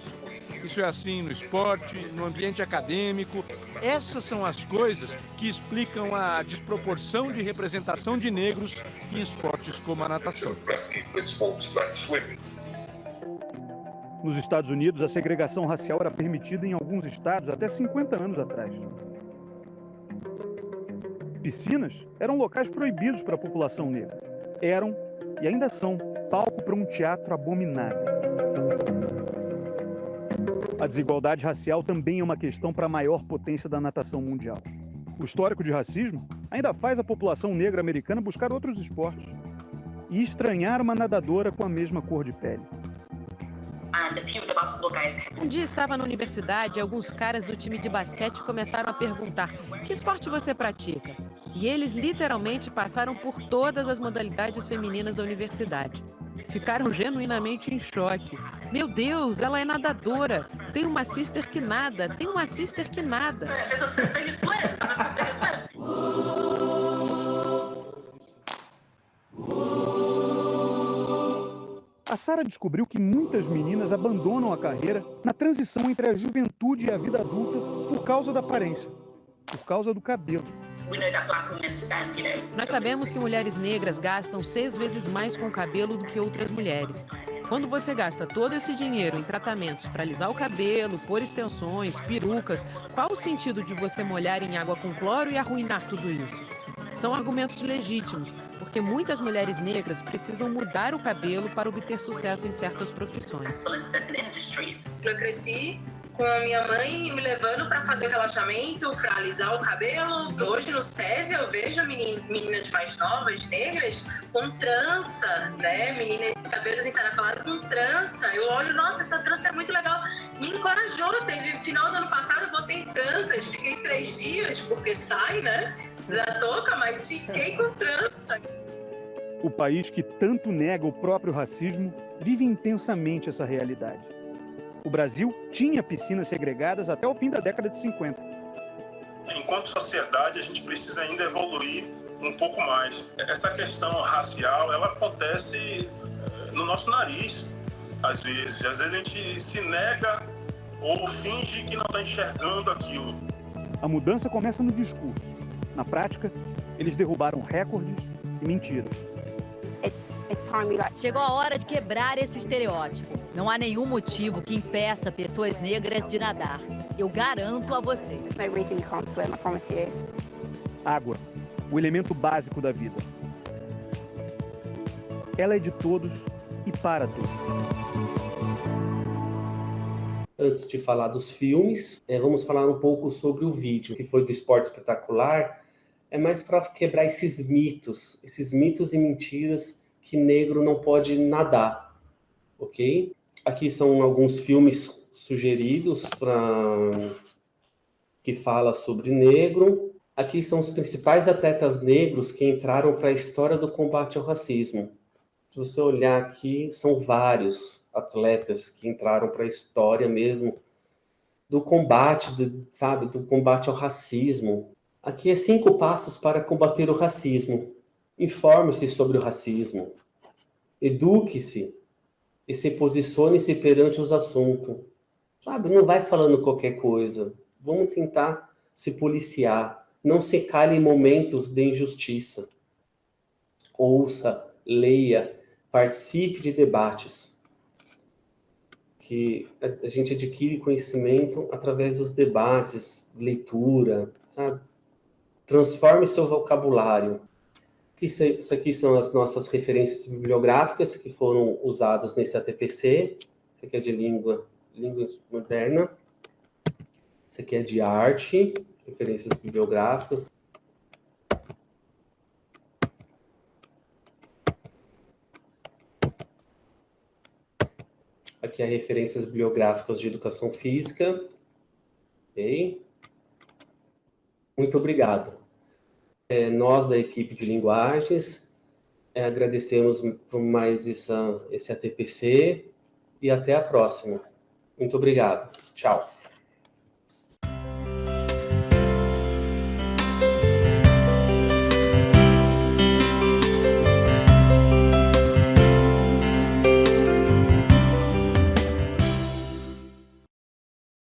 Isso é assim no esporte, no ambiente acadêmico. Essas são as coisas que explicam a desproporção de representação de negros em esportes como a natação. Nos Estados Unidos, a segregação racial era permitida em alguns estados até 50 anos atrás. Piscinas eram locais proibidos para a população negra. Eram, e ainda são, palco para um teatro abominável. A desigualdade racial também é uma questão para a maior potência da natação mundial. O histórico de racismo ainda faz a população negra americana buscar outros esportes e estranhar uma nadadora com a mesma cor de pele. Um dia estava na universidade e alguns caras do time de basquete começaram a perguntar: que esporte você pratica? E eles literalmente passaram por todas as modalidades femininas da universidade. Ficaram genuinamente em choque. Meu Deus, ela é nadadora. Tem uma sister que nada. Tem uma sister que nada. A Sarah descobriu que muitas meninas abandonam a carreira na transição entre a juventude e a vida adulta por causa da aparência, por causa do cabelo. Nós sabemos que mulheres negras gastam 6 vezes mais com cabelo do que outras mulheres. Quando você gasta todo esse dinheiro em tratamentos para alisar o cabelo, pôr extensões, perucas, qual o sentido de você molhar em água com cloro e arruinar tudo isso? São argumentos legítimos, porque muitas mulheres negras precisam mudar o cabelo para obter sucesso em certas profissões. Eu cresci com a minha mãe me levando para fazer o relaxamento, para alisar o cabelo. Hoje no SESI eu vejo meninas mais novas, negras, com trança, né? Meninas de cabelos encaracolados com trança. Eu olho, nossa, essa trança é muito legal. Me encorajou. Teve final do ano passado, eu botei tranças, fiquei 3 dias, porque sai, né? Da touca, mas fiquei com trança. O país que tanto nega o próprio racismo vive intensamente essa realidade. O Brasil tinha piscinas segregadas até o fim da década de 50. Enquanto sociedade, a gente precisa ainda evoluir um pouco mais. Essa questão racial, ela acontece no nosso nariz, às vezes. Às vezes a gente se nega ou finge que não está enxergando aquilo. A mudança começa no discurso. Na prática, eles derrubaram recordes e mentiras. Chegou a hora de quebrar esse estereótipo. Não há nenhum motivo que impeça pessoas negras de nadar. Eu garanto a vocês. Água, o elemento básico da vida. Ela é de todos e para todos. Antes de falar dos filmes, vamos falar um pouco sobre o vídeo, que foi do Esporte Espetacular. É mais para quebrar esses mitos e mentiras que negro não pode nadar, ok? Aqui são alguns filmes sugeridos que fala sobre negro. Aqui são os principais atletas negros que entraram para a história do combate ao racismo. Se você olhar aqui, são vários atletas que entraram para a história mesmo do combate, do combate ao racismo. Aqui é 5 passos para combater o racismo. Informe-se sobre o racismo. Eduque-se e se posicione-se perante os assuntos. Não vai falando qualquer coisa. Vamos tentar se policiar. Não se cale em momentos de injustiça. Ouça, leia, participe de debates. Que a gente adquire conhecimento através dos debates, leitura, sabe? Transforme seu vocabulário. Isso aqui são as nossas referências bibliográficas que foram usadas nesse ATPC. Isso aqui é de língua moderna. Isso aqui é de arte, referências bibliográficas. Aqui é referências bibliográficas de educação física. Ok? Muito obrigado. Nós, da equipe de linguagens, agradecemos por mais esse ATPC e até a próxima. Muito obrigado. Tchau.